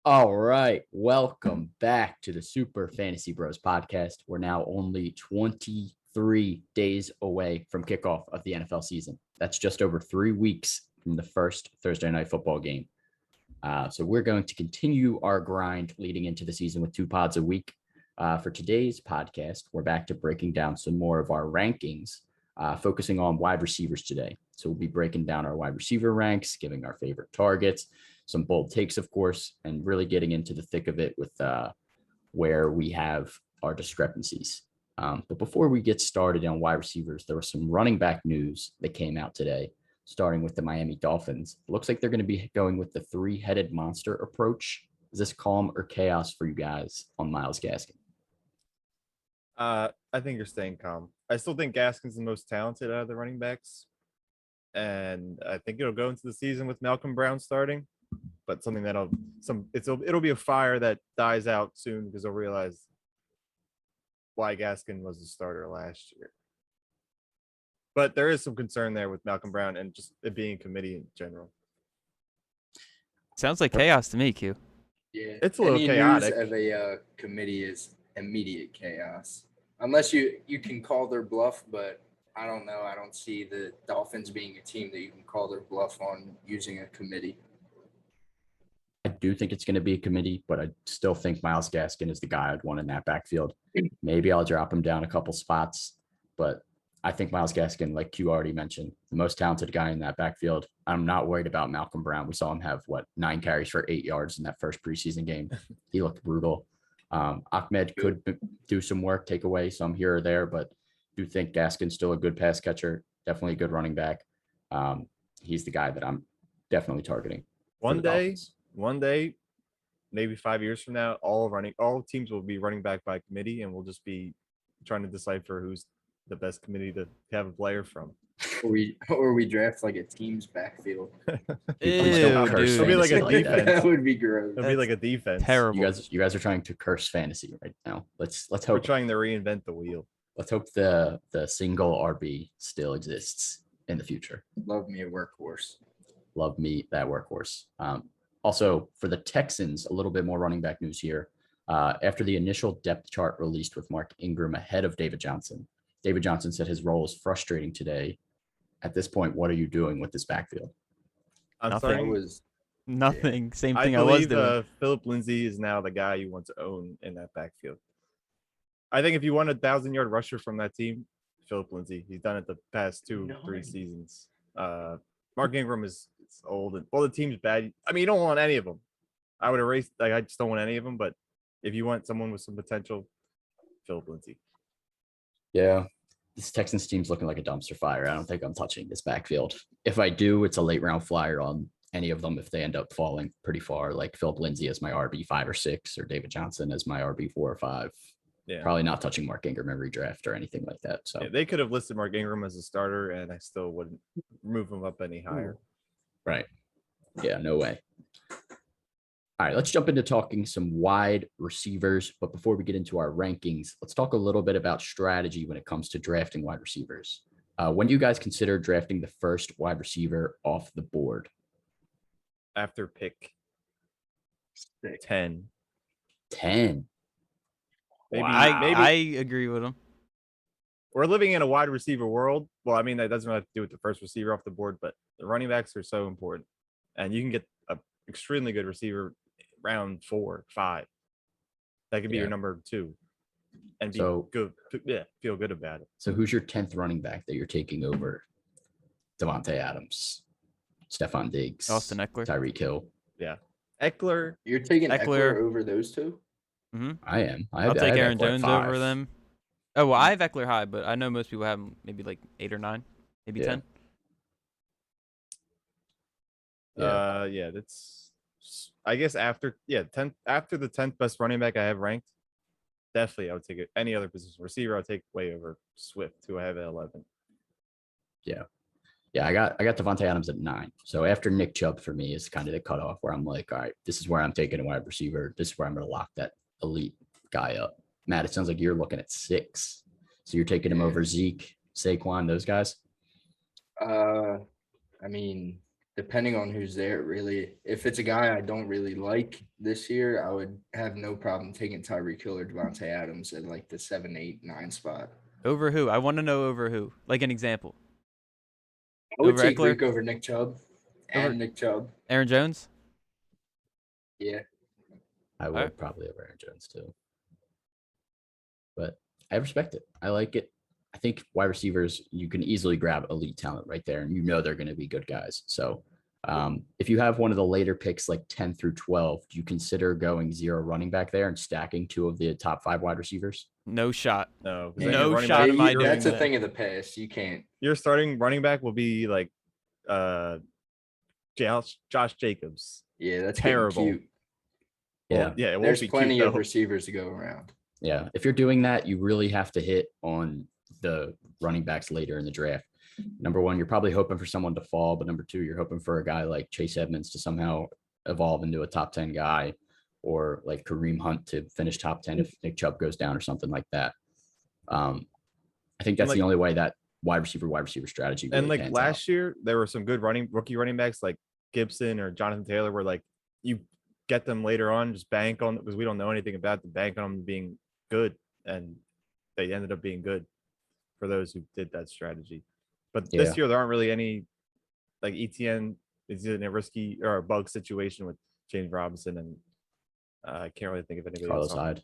All right. Welcome back to the Super Fantasy Bros podcast. We're now only 23 days away from kickoff of the NFL season. That's just over 3 weeks from the first Thursday night football game. So we're going to continue our grind leading into the season with 2 pods a week. For today's podcast, we're back to breaking down some more of our rankings, focusing on wide receivers today. So we'll be breaking down our wide receiver ranks, giving our favorite targets, some bold takes, of course, and really getting into the thick of it with where we have our discrepancies. But before we get started on wide receivers, there was some running back news that came out today, starting with the Miami Dolphins. It looks like they're going to be going with the three-headed monster approach. Is this calm or chaos for you guys on Myles Gaskin? I think you're staying calm. I still think Gaskin's the most talented out of the running backs. And I think it'll go into the season with Malcolm Brown starting. But something it'll be a fire that dies out soon because they'll realize why Gaskin was the starter last year. But there is some concern there with Malcolm Brown and just it being a committee in general. Sounds like chaos to me, Q. Yeah, it's a little chaotic. News of a committee is immediate chaos, unless you can call their bluff. But I don't know. I don't see the Dolphins being a team that you can call their bluff on using a committee. I do think it's going to be a committee, but I still think Myles Gaskin is the guy I'd want in that backfield. Maybe I'll drop him down a couple spots, but I think Myles Gaskin, like Q already mentioned, the most talented guy in that backfield. I'm not worried about Malcolm Brown. We saw him have 9 carries for 8 yards in that first preseason game. He looked brutal. Ahmed could do some work, take away some here or there, but do think Gaskin's still a good pass catcher, definitely a good running back. He's the guy that I'm definitely targeting. One day, maybe 5 years from now, all teams will be running back by committee, and we'll just be trying to decipher who's the best committee to have a player from. Or we draft like a team's backfield. It'll be like a defense. That would be gross. It'll be like a defense. Terrible. You guys are trying to curse fantasy right now. Let's hope we're trying to reinvent the wheel. Let's hope the single RB still exists in the future. Love me a workhorse. Love me that workhorse. Also, for the Texans, a little bit more running back news here. After the initial depth chart released with Mark Ingram ahead of David Johnson said his role is frustrating today. At this point, what are you doing with this backfield? Nothing. Same thing I was believe doing. Philip Lindsay is now the guy you want to own in that backfield. I think if you want a 1,000-yard rusher from that team, Philip Lindsay. He's done it the past 2-3 seasons. Mark Ingram is old, and the team's bad. I mean, you don't want any of them. I would erase. I just don't want any of them. But if you want someone with some potential, Philip Lindsay. Yeah, this Texans team's looking like a dumpster fire. I don't think I'm touching this backfield. If I do, it's a late round flyer on any of them if they end up falling pretty far, like Philip Lindsay as my RB 5 or 6, or David Johnson as my RB 4 or 5. Yeah. Probably not touching Mark Ingram every draft or anything like that. So they could have listed Mark Ingram as a starter, and I still wouldn't move him up any higher. Right. Yeah, no way. All right, let's jump into talking some wide receivers. But before we get into our rankings, let's talk a little bit about strategy when it comes to drafting wide receivers. When do you guys consider drafting the first wide receiver off the board? After pick 10. 10. Maybe, wow. I agree with him. We're living in a wide receiver world. Well, I mean, that doesn't have to do with the first receiver off the board, but the running backs are so important. And you can get an extremely good receiver round 4, 5. That could be your number 2. And be good. Yeah, feel good about it. So who's your 10th running back that you're taking over Devonta Adams, Stephon Diggs, Austin Eckler, Tyreek Hill? Yeah. Eckler. You're taking Eckler over those two? Mm-hmm. I am. I'll take Aaron Jones over them. Oh, well, I have Eckler high, but I know most people have him maybe like 8 or 9, maybe 10. Yeah, that's. I guess after the 10th best running back I have ranked, definitely I would take it. Any other position receiver, I'll take way over Swift, who I have at 11. Yeah, I got Devonta Adams at 9. So after Nick Chubb for me is kind of the cutoff where I'm like, all right, this is where I'm taking a wide receiver. This is where I'm going to lock that elite guy up. Matt, it sounds like you're looking at 6. So you're taking him over Zeke, Saquon, those guys? I mean, depending on who's there, really. If it's a guy I don't really like this year, I would have no problem taking Tyreek Hill or Devonta Adams at like the 7, 8, 9 spot. Over who? I want to know over who. Like an example. I would Over take Eckler? Rick over Nick Chubb and Over- Nick Chubb. Aaron Jones? Yeah. I would Alright. probably over Aaron Jones too. But I respect it. I like it. I think wide receivers, you can easily grab elite talent right there, and you know they're going to be good guys. So if you have one of the later picks like 10 through 12, do you consider going 0 running back there and stacking 2 of the top 5 wide receivers? No shot. No, 'cause Yeah, then your no running shot back- am I doing That's a that. thing of the past. You can't. Your starting running back will be like Josh Jacobs. Yeah, that's Terrible. getting cute. Yeah. Well, yeah, it won't There's be plenty cute, of though. receivers to go around. Yeah. If you're doing that, you really have to hit on the running backs later in the draft. Number one, you're probably hoping for someone to fall, but number 2, you're hoping for a guy like Chase Edmonds to somehow evolve into a top 10 guy, or like Kareem Hunt to finish top 10 if Nick Chubb goes down or something like that. I think that's like- the only way that wide receiver strategy really And like pans last year, there were some good rookie running backs like Gibson or Jonathan Taylor, where like you get them later on, just bank on, because we don't know anything about the bank on them being good, and they ended up being good for those who did that strategy. But Yeah. this year there aren't really any, like ETN is in a risky or a bug situation with James Robinson, and I can't really think of anybody Carlos else. Hyde.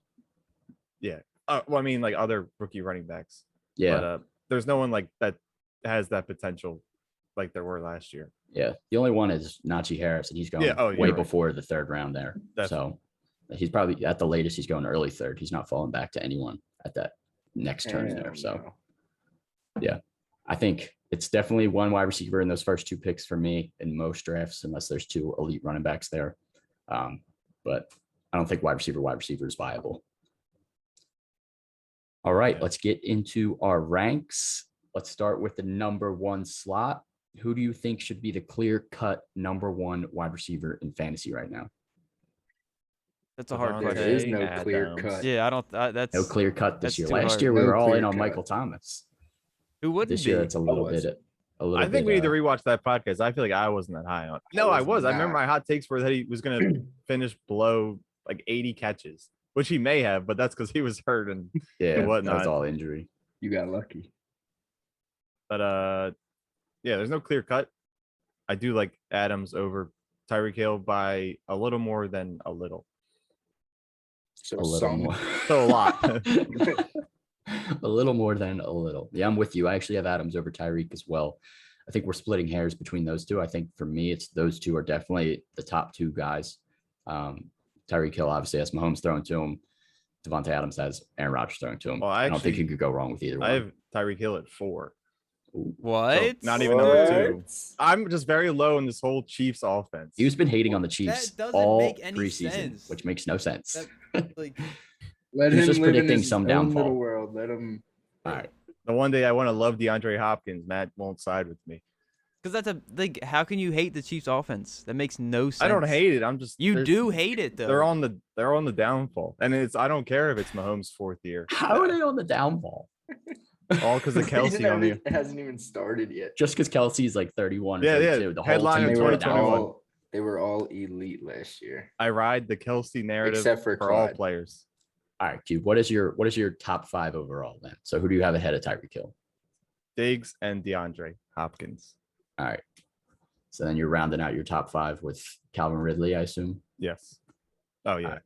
Well, I mean, like other rookie running backs. Yeah. But there's no one like that has that potential like there were last year. Yeah. The only one is Najee Harris, and he's going Yeah, oh, way you're right. before the 3rd round there. Definitely. So he's probably at the latest, he's going early 3rd. He's not falling back to anyone at that next turn there. Hell So no. I think it's definitely one wide receiver in those first 2 picks for me in most drafts, unless there's 2 elite running backs there. But I don't think wide receiver is viable. All right, Yeah. let's get into our ranks. Let's start with the number 1 slot. Who do you think should be the clear-cut number 1 wide receiver in fantasy right now? That's a hard Devontae There question. is no Adams. clear cut. Yeah, I don't. That's No clear cut this that's year. too Last hard. year we No were all in clear on cut. Michael Thomas. Who wouldn't This be? year it's a little was. bit. I think we need to rewatch that podcast. I feel like I wasn't that high on. No, I was was. I remember not. my hot takes were that he was going to finish below like 80 catches, which he may have, but that's because he was hurt and Yeah, that was whatnot. all injury. You got lucky. But yeah, there's no clear cut. I do like Adams over Tyreek Hill by a little more than a little. So A little some. more. So a lot. A little more than a little. Yeah, I'm with you. I actually have Adams over Tyreek as well. I think we're splitting hairs between those 2. I think for me, it's those 2 are definitely the top 2 guys. Tyreek Hill obviously has Mahomes throwing to him. Devonta Adams has Aaron Rodgers throwing to him. Well, I don't think actually- you could go wrong with either one. I have Tyreek Hill at 4. What? not even number 2. What? I'm just very low in this whole Chiefs offense. He's been hating on the Chiefs doesn't all make any preseason, sense. which makes no sense. Like, Let He's him just live in predicting his some own downfall. little world. Let him. All right. The one day I want to love DeAndre Hopkins, Matt won't side with me. because that's a like. How can you hate the Chiefs' offense? That makes no sense. I don't hate it. I'm just You they're- do hate it though. They're on the downfall, and I don't care if it's Mahomes' 4th year. How are they on the downfall? All because of Kelsey on the. It hasn't even started yet. Just because Kelsey's like 31 or Yeah, yeah. 32, the whole Headline team of They on were the 2021. downfall. they were all elite last year, I ride the Kelsey narrative except for for all Clyde. players. All right, Q. What is your top 5 overall then? So who do you have ahead of Tyreek Hill? Diggs and DeAndre Hopkins. All right. So then you're rounding out your top 5 with Calvin Ridley, I assume. Yes. Oh yeah. Alright.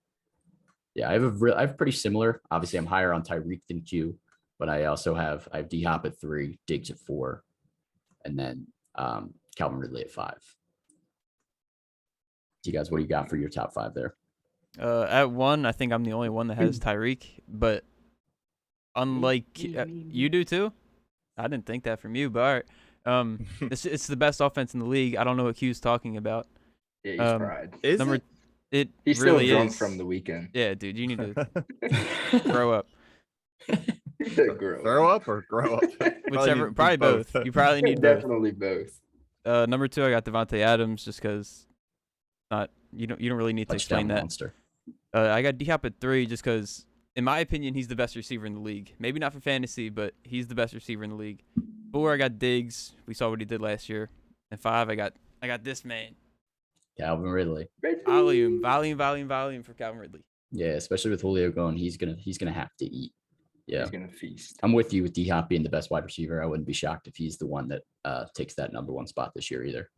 Yeah, I have pretty similar. Obviously, I'm higher on Tyreek than Q, but I have D Hop at 3, Diggs at 4, and then Calvin Ridley at 5. Do you guys, what do you got for your top 5 there? At 1, I think I'm the only one that has Tyreek, but unlike you do too. I didn't think that from you, but all right. It's the best offense in the league. I don't know what Q's talking about. Yeah, he's fried. Is Number it? it He's still really drunk is. from the weekend. Yeah, dude, you need to grow up. Throw up or grow up? Whichever, need probably both. both. You probably need both. Definitely both. Number 2, I got Devonta Adams just because. Not you don't really need to explain Touchdown that. monster. I got D Hop at 3 just because, in my opinion, he's the best receiver in the league. Maybe not for fantasy, but he's the best receiver in the league. 4, I got Diggs. We saw what he did last year. And 5, I got I got this man. Calvin Ridley. Volume for Calvin Ridley. Yeah, especially with Julio going, he's gonna have to eat. Yeah, He's gonna feast. I'm with you with D Hop being the best wide receiver. I wouldn't be shocked if he's the one that takes that number 1 spot this year either.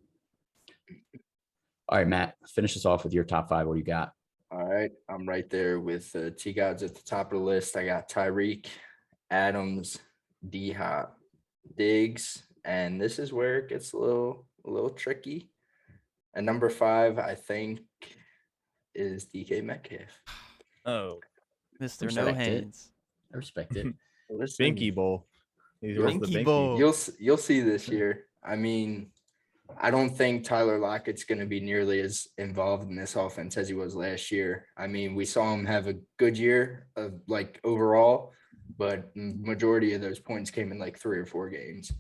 All right, Matt, finish us off with your top 5. What do you got? All right, I'm right there with T Gods at the top of the list. I got Tyreek, Adams, D Hop, Diggs, and this is where it gets a little tricky. And number 5, I think, is DK Metcalf. Oh, Mr. No Respect it. Hands. I respect it. Listen, Binky Bowl. He's worth the Binky Binky. Bowl. You'll see this year. I mean, I don't think Tyler Lockett's going to be nearly as involved in this offense as he was last year. I mean, we saw him have a good year of like overall, but majority of those points came in like 3 or 4 games.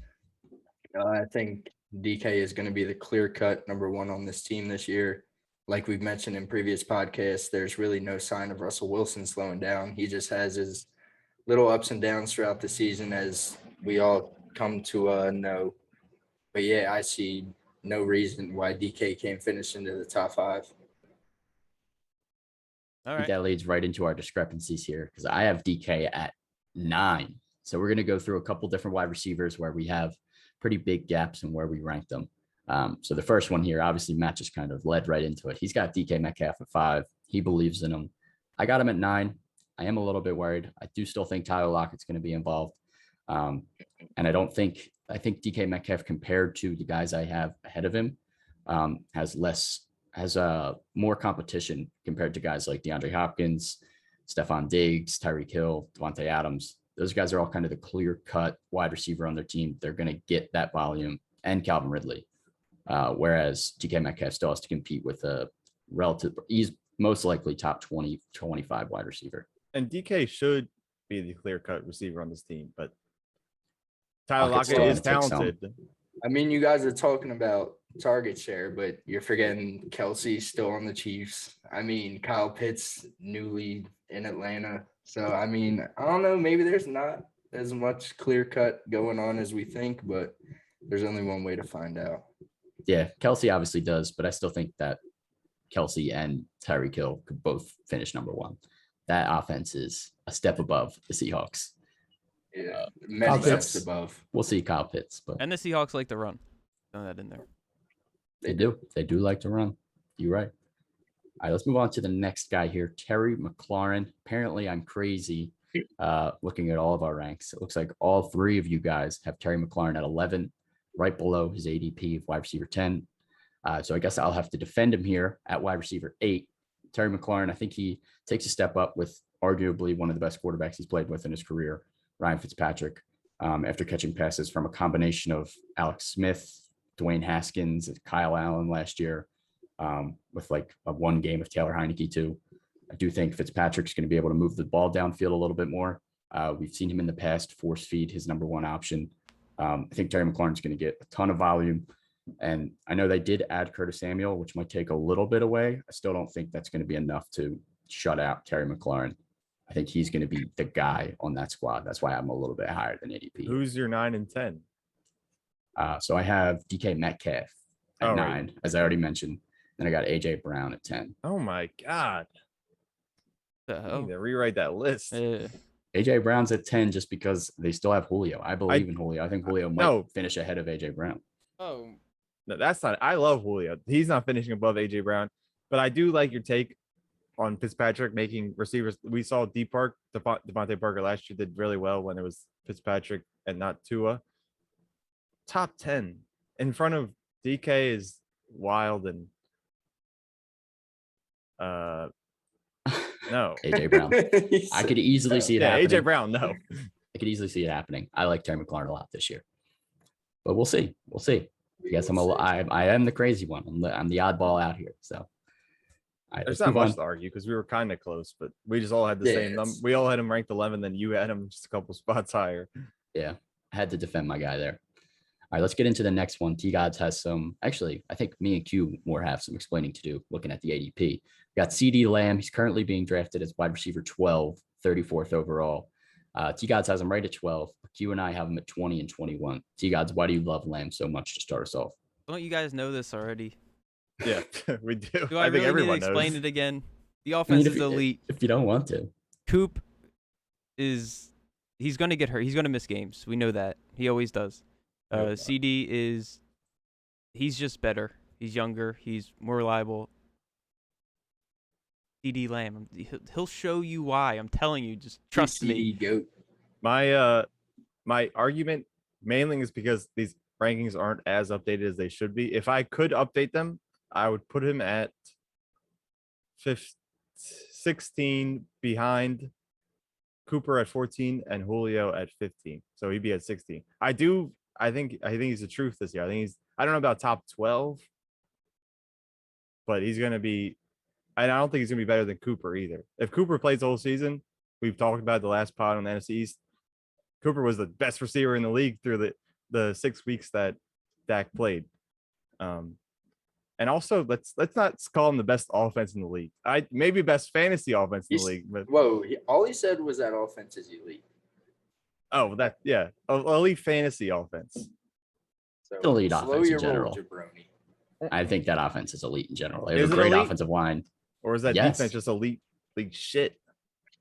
I think DK is going to be the clear-cut number 1 on this team this year. Like we've mentioned in previous podcasts, there's really no sign of Russell Wilson slowing down. He just has his little ups and downs throughout the season, as we all come to know. But yeah, I see no reason why DK can't finish into the top 5. All I think right. that leads right into our discrepancies here because I have DK at 9. So we're going to go through a couple different wide receivers where we have pretty big gaps in where we rank them. So the first one here, obviously, Matt just kind of led right into it. He's got DK Metcalf at 5. He believes in him. I got him at 9. I am a little bit worried. I do still think Tyler Lockett's going to be involved. And I think DK Metcalf compared to the guys I have ahead of him has more competition compared to guys like DeAndre Hopkins, Stephon Diggs, Tyreek Hill, Devonta Adams. Those guys are all kind of the clear-cut wide receiver on their team. They're going to get that volume, and Calvin Ridley. Whereas DK Metcalf still has to compete with he's most likely top 20, 25 wide receiver. And DK should be the clear-cut receiver on this team, but Tyler Lockett's Lockett still is gonna take some. talented. I mean, you guys are talking about target share, but you're forgetting Kelsey's still on the Chiefs. I mean, Kyle Pitts newly in Atlanta. So, I mean, I don't know. Maybe there's not as much clear cut going on as we think, but there's only one way to find out. Yeah, Kelsey obviously does, but I still think that Kelsey and Tyreek Hill could both finish number 1. That offense is a step above the Seahawks. Yeah, Kyle many Pitts. steps above. We'll see Kyle Pitts, but And the Seahawks like to run. Throw that in there. they do like to run. You're right. All right, let's move on to the next guy here, Terry McLaurin. Apparently, I'm crazy looking at all of our ranks. It looks like all 3 of you guys have Terry McLaurin at 11, right below his ADP of wide receiver 10. So I guess I'll have to defend him here at wide receiver 8. Terry McLaurin, I think he takes a step up with arguably one of the best quarterbacks he's played with in his career, Ryan Fitzpatrick, after catching passes from a combination of Alex Smith, Dwayne Haskins, Kyle Allen last year, with like a 1 game of Taylor Heineke too. I do think Fitzpatrick's going to be able to move the ball downfield a little bit more. We've seen him in the past force feed his number 1 option. I think Terry McLaurin's going to get a ton of volume. And I know they did add Curtis Samuel, which might take a little bit away. I still don't think that's going to be enough to shut out Terry McLaurin. I think he's going to be the guy on that squad. That's why I'm a little bit higher than ADP. Who's your 9 and 10? So I have DK Metcalf at 9, right. as I already mentioned. Then I got AJ Brown at 10. Oh my God. The I hell? need to rewrite that list. AJ Brown's at 10 just because they still have Julio. I believe in Julio. I think Julio might finish ahead of AJ Brown. Oh, No, that's not. I love Julio. He's not finishing above AJ Brown, but I do like your take on Fitzpatrick making receivers. We saw Devontae Parker last year did really well when it was Fitzpatrick and not Tua. Top 10 in front of DK is wild and no. AJ Brown. I could easily see it happening. AJ Brown, no. I could easily see it happening. I like Terry McLaurin a lot this year, but we'll see. We'll see. I guess I am the crazy one. I'm the oddball out here. So there's not much to argue because we were kind of close, but we just all had the same number. We all had him ranked 11, then you had him just a couple spots higher. Yeah, I had to defend my guy there. All right, let's get into the next one. T-Gods has some. Actually, I think me and Q more have some explaining to do looking at the ADP. We got CD Lamb. He's currently being drafted as wide receiver 12, 34th overall. T-Gods has him right at 12. Q and I have him at 20 and 21. T-Gods, why do you love Lamb so much to start us off? Don't you guys know this already? Yeah, we do. Do I think really need to everyone explain knows. it again? The I offense mean, is elite. if you don't want to. Coop he's going to get hurt. He's going to miss games. We know that. He always does. Yep. CD he's just better. He's younger. He's more reliable. CD Lamb, he'll show you why. I'm telling you, just trust me. Goat. My argument mainly is because these rankings aren't as updated as they should be. If I could update them, I would put him at 16 behind Cooper at 14 and Julio at 15. So he'd be at 16. I think he's the truth this year. I don't know about top 12, but he's going to be, I don't think he's going to be better than Cooper either. If Cooper plays the whole season, we've talked about the last pod on the NFC East. Cooper was the best receiver in the league through the 6 weeks that Dak played. And also, let's not call him the best offense in the league. Maybe best fantasy offense in the league. But all he said was that offense is elite. Oh, elite fantasy offense. So Elite slow offense in your roll, general. jabroni. I think that offense is elite in general. They Is have a it great elite? offensive line. Or is that Yes. defense just elite league shit?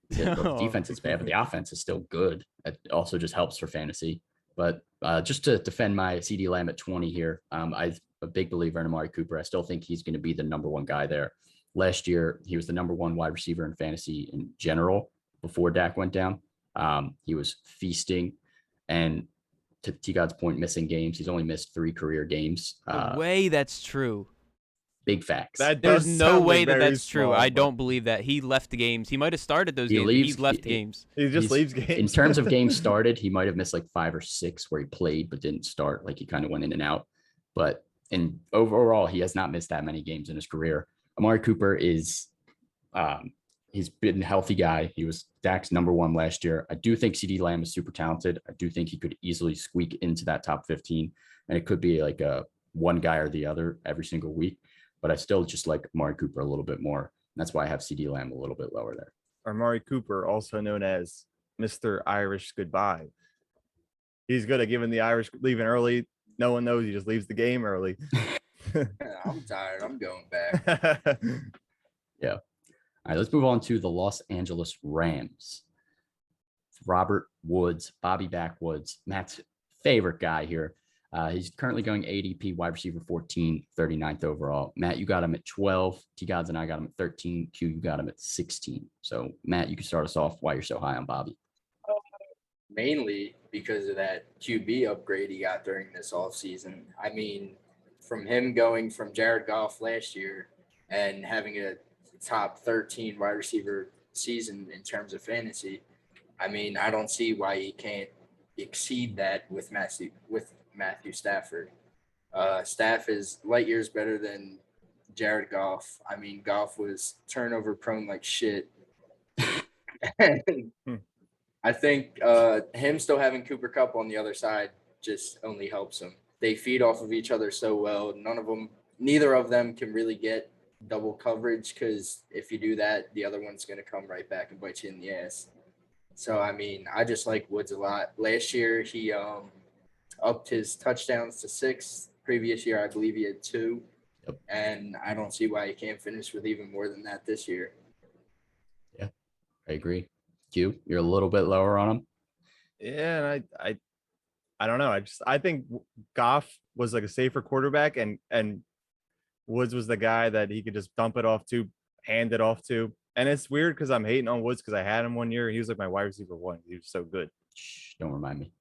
The defense is bad, but the offense is still good. It also just helps for fantasy. But just to defend my CD Lamb at 20 here, I'm a big believer in Amari Cooper. I still think he's going to be the number one guy there. Last year, he was the number one wide receiver in fantasy in general before Dak went down. He was feasting, and to T-God's point, missing games. He's only missed 3 career games. No way that's true. Big facts. There's no way that's true. I don't believe that. He left the games. He might have started those games. He left games. He just leaves games. In terms of games started, he might have missed like 5 or 6 where he played but didn't start. Like he kind of went in and out. But overall, he has not missed that many games in his career. Amari Cooper is he's been a healthy guy. He was Dak's number one last year. I do think CD Lamb is super talented. I do think he could easily squeak into that top 15. And it could be like a one guy or the other every single week. But I still just like Amari Cooper a little bit more. That's why I have CD Lamb a little bit lower there. Amari Cooper, also known as Mr. Irish Goodbye. He's good at giving the Irish leaving early. No one knows he just leaves the game early. I'm tired. I'm going back. Yeah. All right, let's move on to the Los Angeles Rams. Robert Woods, Bobby Backwoods, Matt's favorite guy here. He's currently going ADP wide receiver 14, 39th overall. Matt, you got him at 12. T-Gods and I got him at 13. Q, you got him at 16. So, Matt, you can start us off why you're so high on Bobby. Mainly because of that QB upgrade he got during this offseason. I mean, from him going from Jared Goff last year and having a top 13 wide receiver season in terms of fantasy, I mean, I don't see why he can't exceed that with Matthew Stafford. Staff is light years better than Jared Goff. I mean, Goff was turnover prone like shit. I think him still having Cooper Kupp on the other side just only helps him. They feed off of each other so well. Neither of them can really get double coverage because if you do that, the other one's going to come right back and bite you in the ass. So, I mean, I just like Woods a lot. Last year, he upped his touchdowns to 6. Previous year, I believe he had 2. Yep. And I don't see why he can't finish with even more than that this year. Yeah, I agree. Q, you're a little bit lower on him. Yeah, and I don't know. I think Goff was like a safer quarterback, and Woods was the guy that he could just dump it off to, hand it off to. And it's weird because I'm hating on Woods because I had him one year. He was like my wide receiver 1. He was so good. Shh, don't remind me.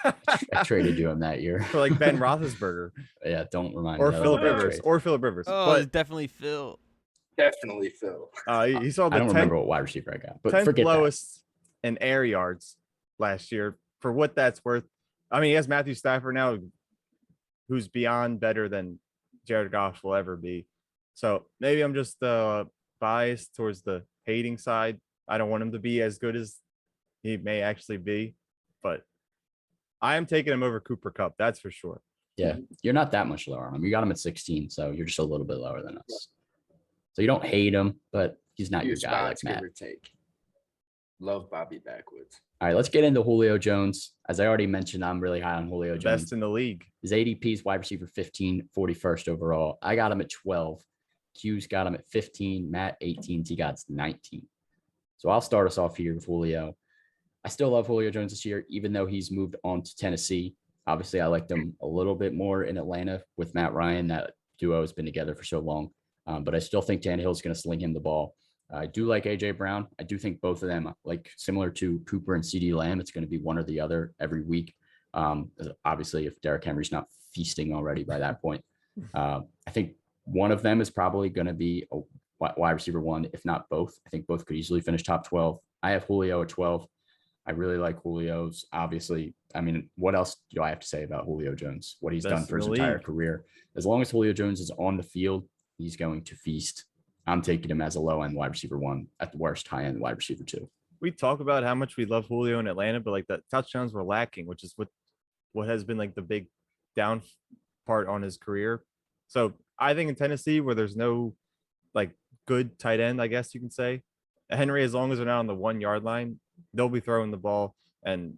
I traded you him that year. For like Ben Roethlisberger. Yeah, don't remind Or me. Phillip Rivers. Or Phillip Rivers. Oh, But it's definitely Phil. Definitely Phil. he saw the I don't 10th remember what wide receiver I got, but 10th forget that. lowest in air yards last year. For what that's worth. I mean, he has Matthew Stafford now, who's beyond better than Jared Goff will ever be. So maybe I'm just biased towards the hating side. I don't want him to be as good as he may actually be, but I am taking him over Cooper Kupp. That's for sure. Yeah, you're not that much lower on him. You got him at 16, so you're just a little bit lower than us. So you don't hate him, but he's not your guy like Spots, give Matt. or take. Love Bobby Backwoods. All right, let's get into Julio Jones. As I already mentioned, I'm really high on Julio Jones. Best in the league. His ADP is wide receiver 15, 41st overall. I got him at 12. Q's got him at 15. Matt, 18. T-God's 19. So I'll start us off here with Julio. I still love Julio Jones this year, even though he's moved on to Tennessee. Obviously, I liked him a little bit more in Atlanta with Matt Ryan. That duo has been together for so long. But I still think Tannehill is going to sling him the ball. I do like A.J. Brown. I do think both of them, like similar to Cooper and C.D. Lamb, it's going to be one or the other every week. Obviously, if Derrick Henry's not feasting already by that point. I think one of them is probably going to be a wide receiver one, if not both. I think both could easily finish top 12. I have Julio at 12. I really like Julio's. Obviously, I mean, what else do I have to say about Julio Jones? What he's done for his entire career. As long as Julio Jones is on the field, he's going to feast. I'm taking him as a low-end wide receiver one, at the worst, high-end wide receiver two. We talk about how much we love Julio in Atlanta, but like the touchdowns were lacking, which is what has been like the big down part on his career. So I think in Tennessee, where there's no like good tight end, I guess you can say, Henry, as long as they're not on the 1 yard line, they'll be throwing the ball. And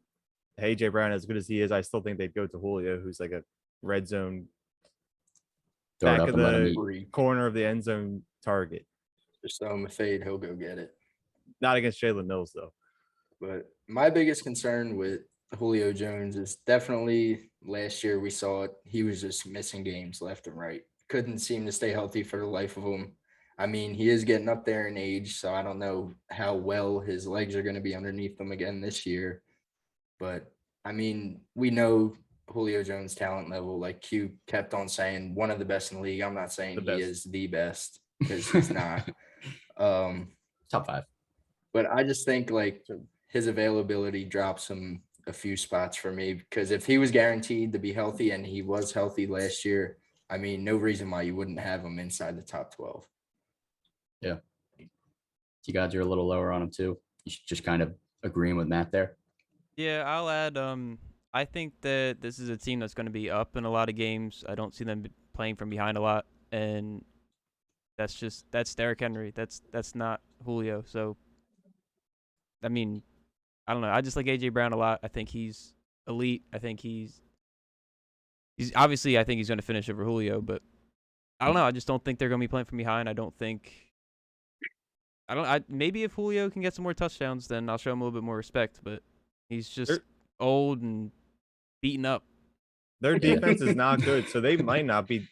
AJ Brown, as good as he is, I still think they'd go to Julio, who's like a red zone back of the corner of the end zone target. Just throw him a fade, he'll go get it. Not against Jalen Mills, though. But my biggest concern with Julio Jones is definitely last year we saw it. He was just missing games left and right. Couldn't seem to stay healthy for the life of him. I mean, he is getting up there in age, so I don't know how well his legs are going to be underneath him again this year. But, I mean, we know Julio Jones' talent level. Like Q kept on saying, one of the best in the league. I'm not saying he is the best because he's not. Top 5. But I just think, like, his availability drops him a few spots for me because if he was guaranteed to be healthy and he was healthy last year, I mean, no reason why you wouldn't have him inside the top 12. Yeah. You guys are a little lower on him too. You should just kind of agreeing with Matt there. Yeah, I'll add. I think that this is a team that's going to be up in a lot of games. I don't see them playing from behind a lot, and that's Derrick Henry. That's not Julio. So, I mean, I don't know. I just like AJ Brown a lot. I think he's elite. I think he's obviously. I think he's going to finish over Julio, but I don't know. I just don't think they're going to be playing from behind. I don't think. Maybe if Julio can get some more touchdowns, then I'll show him a little bit more respect. But he's just old and beaten up. Their defense is not good, so they might not be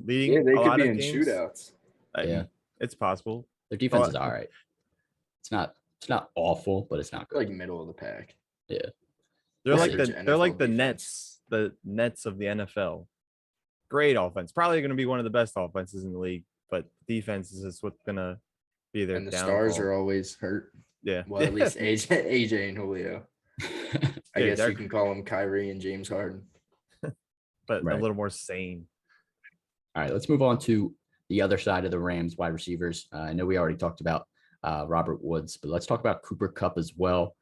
leading. Yeah, they a could lot be of in games. shootouts. Yeah, it's possible. Their defense is all right. It's not awful, but it's not good. Like middle of the pack. Yeah, they're like the Nets of the NFL. Great offense, probably going to be one of the best offenses in the league, but defense is what's going to be their and the downfall. Stars are always hurt. Yeah. Well, at least AJ and Julio. I guess you can call them Kyrie and James Harden. But a little more sane. All right, let's move on to the other side of the Rams wide receivers. I know we already talked about Robert Woods, but let's talk about Cooper Kupp as well.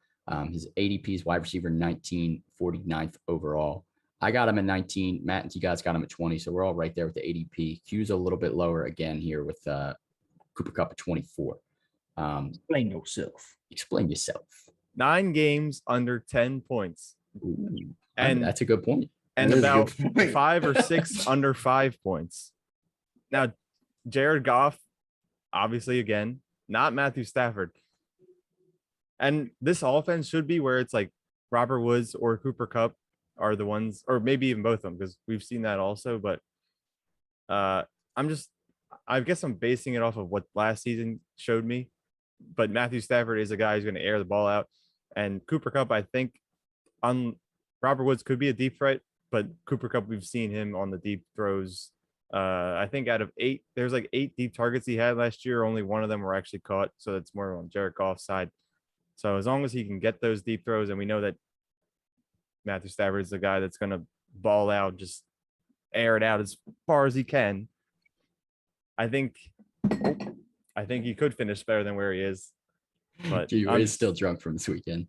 His ADP is wide receiver 19, 49th overall. I got him at 19. Matt and you guys got him at 20, so we're all right there with the ADP. Q's a little bit lower again here with Cooper Kupp at 24. Explain yourself. 9 games under 10 points. Ooh, and that's a good point. And about 5 or 6 under 5 points. Now, Jared Goff, obviously, again, not Matthew Stafford. And this offense should be where it's like Robert Woods or Cooper Kupp are the ones, or maybe even both of them, because we've seen that also. But I guess I'm basing it off of what last season showed me. But Matthew Stafford is a guy who's going to air the ball out. And Cooper Kupp, I think, Robert Woods could be a deep threat, but Cooper Kupp, we've seen him on the deep throws. I think out of 8, there's like 8 deep targets he had last year. Only one of them were actually caught. So it's more on Jared Goff's side. So as long as he can get those deep throws, and we know that Matthew Stafford is the guy that's going to ball out, just air it out as far as he can. I think he could finish better than where he is. But I'm still drunk from this weekend.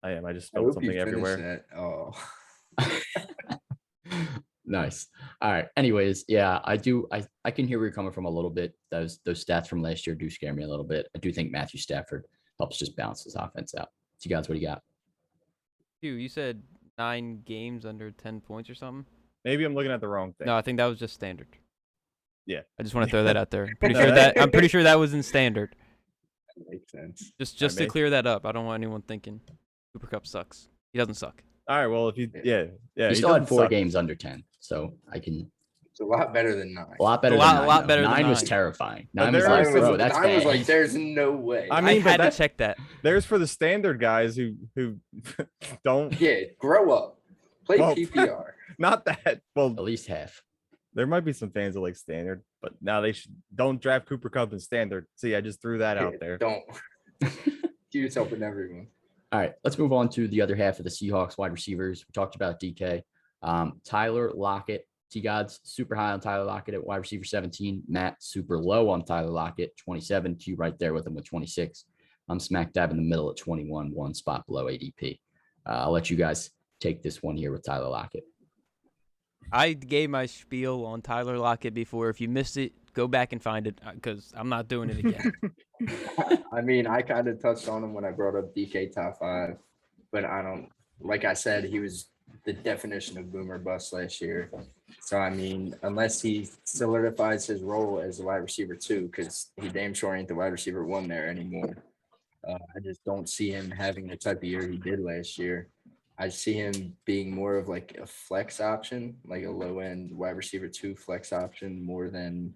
I am. I just spilled something everywhere. Oh. Nice. All right. Anyways, yeah, I can hear where you're coming from a little bit. Those stats from last year do scare me a little bit. I do think Matthew Stafford helps just balance his offense out. So you guys, what do you got? You said 9 games under 10 points or something? Maybe I'm looking at the wrong thing. No, I think that was just standard. Yeah. I just want to throw that out there. No, I'm pretty sure that was in standard. That makes sense. Just to clear that up. I don't want anyone thinking Cooper Kupp sucks. He doesn't suck. All right. Well, if you, yeah. He still had doesn't 4 suck. games under 10, so I can. It's a lot better than 9. A lot better. A lot than 9, better than 9 was 9. terrifying. But 9 was there like, is- bro, that's I bad. was like, there's no way. I I mean, had but to check that. There's for the standard guys who don't. Yeah, grow up. Play Well, PPR. Not that. Well, At least half. there might be some fans that like standard, but now they don't draft Cooper Kupp in standard. See, I just threw that out there. Don't. Hugh's helping everyone. All right, let's move on to the other half of the Seahawks wide receivers. We talked about DK. Tyler Lockett. T-God's super high on Tyler Lockett at wide receiver 17. Matt super low on Tyler Lockett, 27. Q right there with him with 26. I'm smack dab in the middle at 21, 1 spot below ADP. I'll let you guys take this one here with Tyler Lockett. I gave my spiel on Tyler Lockett before. If you missed it, go back and find it because I'm not doing it again. I mean, I kind of touched on him when I brought up DK top 5, but I don't. Like I said, he was the definition of boomer bust last year. So I mean, unless he solidifies his role as a wide receiver 2, because he damn sure ain't the wide receiver 1 there anymore. I just don't see him having the type of year he did last year. I see him being more of like a flex option, like a low end wide receiver 2 flex option, more than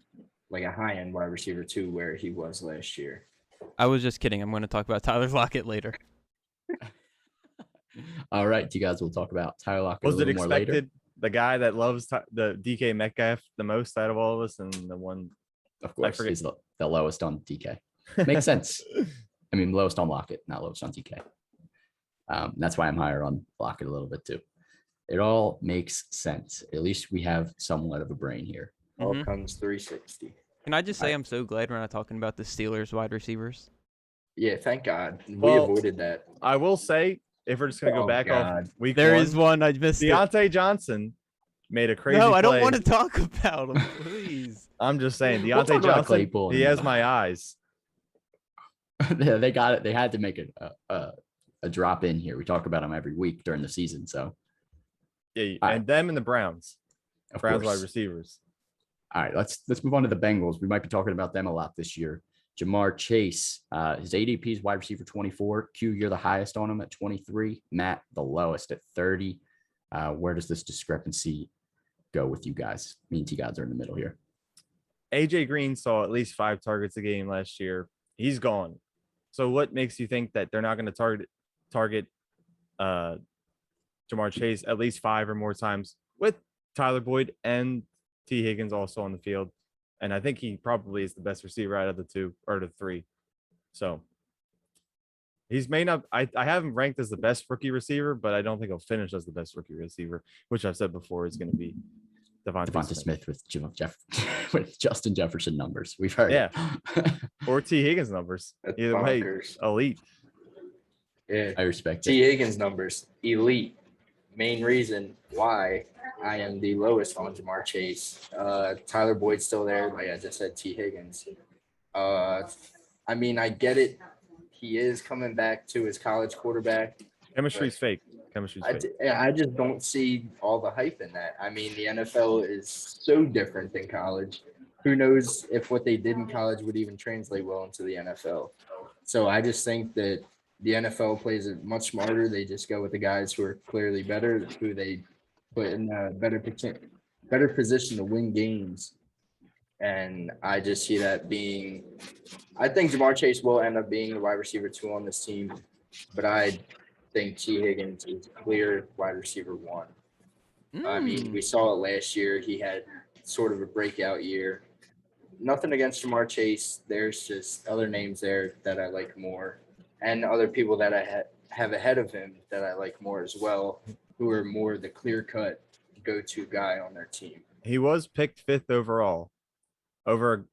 like a high end wide receiver 2 where he was last year. I was just kidding. I'm going to talk about Tyler Lockett later. All right, you guys will talk about Tyler Lockett Was a it little more later. expected? The guy that loves the DK Metcalf the most out of all of us, and the one. Of course, forget- he's the lowest on DK. Makes sense. I mean, lowest on Lockett, not lowest on DK. That's why I'm higher on Lockett a little bit too. It all makes sense. At least we have somewhat of a brain here. All Mhm. comes 360. Can I just say I'm so glad we're not talking about the Steelers wide receivers? Yeah, thank God. We Well, avoided that. I will say, if we're just gonna go Oh, back God. off week There one, is one. I missed it. Deontay Johnson made a crazy. No, I don't play. want to talk about him, please. I'm just saying, We'll Deontay talk about Johnson. Claypool He in a has minute. my eyes. They got it. They had to make a drop in here. We talk about him every week during the season. So, Yeah, All and them and the Browns. of Browns course. wide receivers. All right, let's move on to the Bengals. We might be talking about them a lot this year. Jamar Chase, his ADP is wide receiver 24. Q, you're the highest on him at 23. Matt, the lowest at 30. Where does this discrepancy go with you guys? Me and T-Gods are in the middle here. AJ Green saw at least 5 targets a game last year. He's gone. So what makes you think that they're not going to target Jamar Chase at least 5 or more times with Tyler Boyd and T. Higgins also on the field? And I think he probably is the best receiver out of the 2 or the 3. So he's may not. I have him ranked as the best rookie receiver, but I don't think he'll finish as the best rookie receiver, which I've said before is going to be Devonta Smith with with Justin Jefferson numbers. We've heard. Yeah. it. or T. Higgins numbers. That's Either way, bonkers. elite. Yeah. I respect T. it. Higgins numbers, elite. Main reason why I am the lowest on Jamar Chase. Tyler Boyd's still there. Like I just said, T. Higgins. I mean, I get it. He is coming back to his college quarterback. Chemistry's fake. Chemistry's fake. I just don't see all the hype in that. I mean, the NFL is so different than college. Who knows if what they did in college would even translate well into the NFL. So I just think that the NFL plays it much smarter. They just go with the guys who are clearly better, who they put in a better position to win games. And I just see that being – I think Jamar Chase will end up being the wide receiver 2 on this team, but I think T. Higgins is clear wide receiver 1. I mean, we saw it last year. He had sort of a breakout year. Nothing against Jamar Chase. There's just other names there that I like more, and other people that I have ahead of him that I like more as well, who are more the clear-cut go-to guy on their team. He was picked 5th overall over a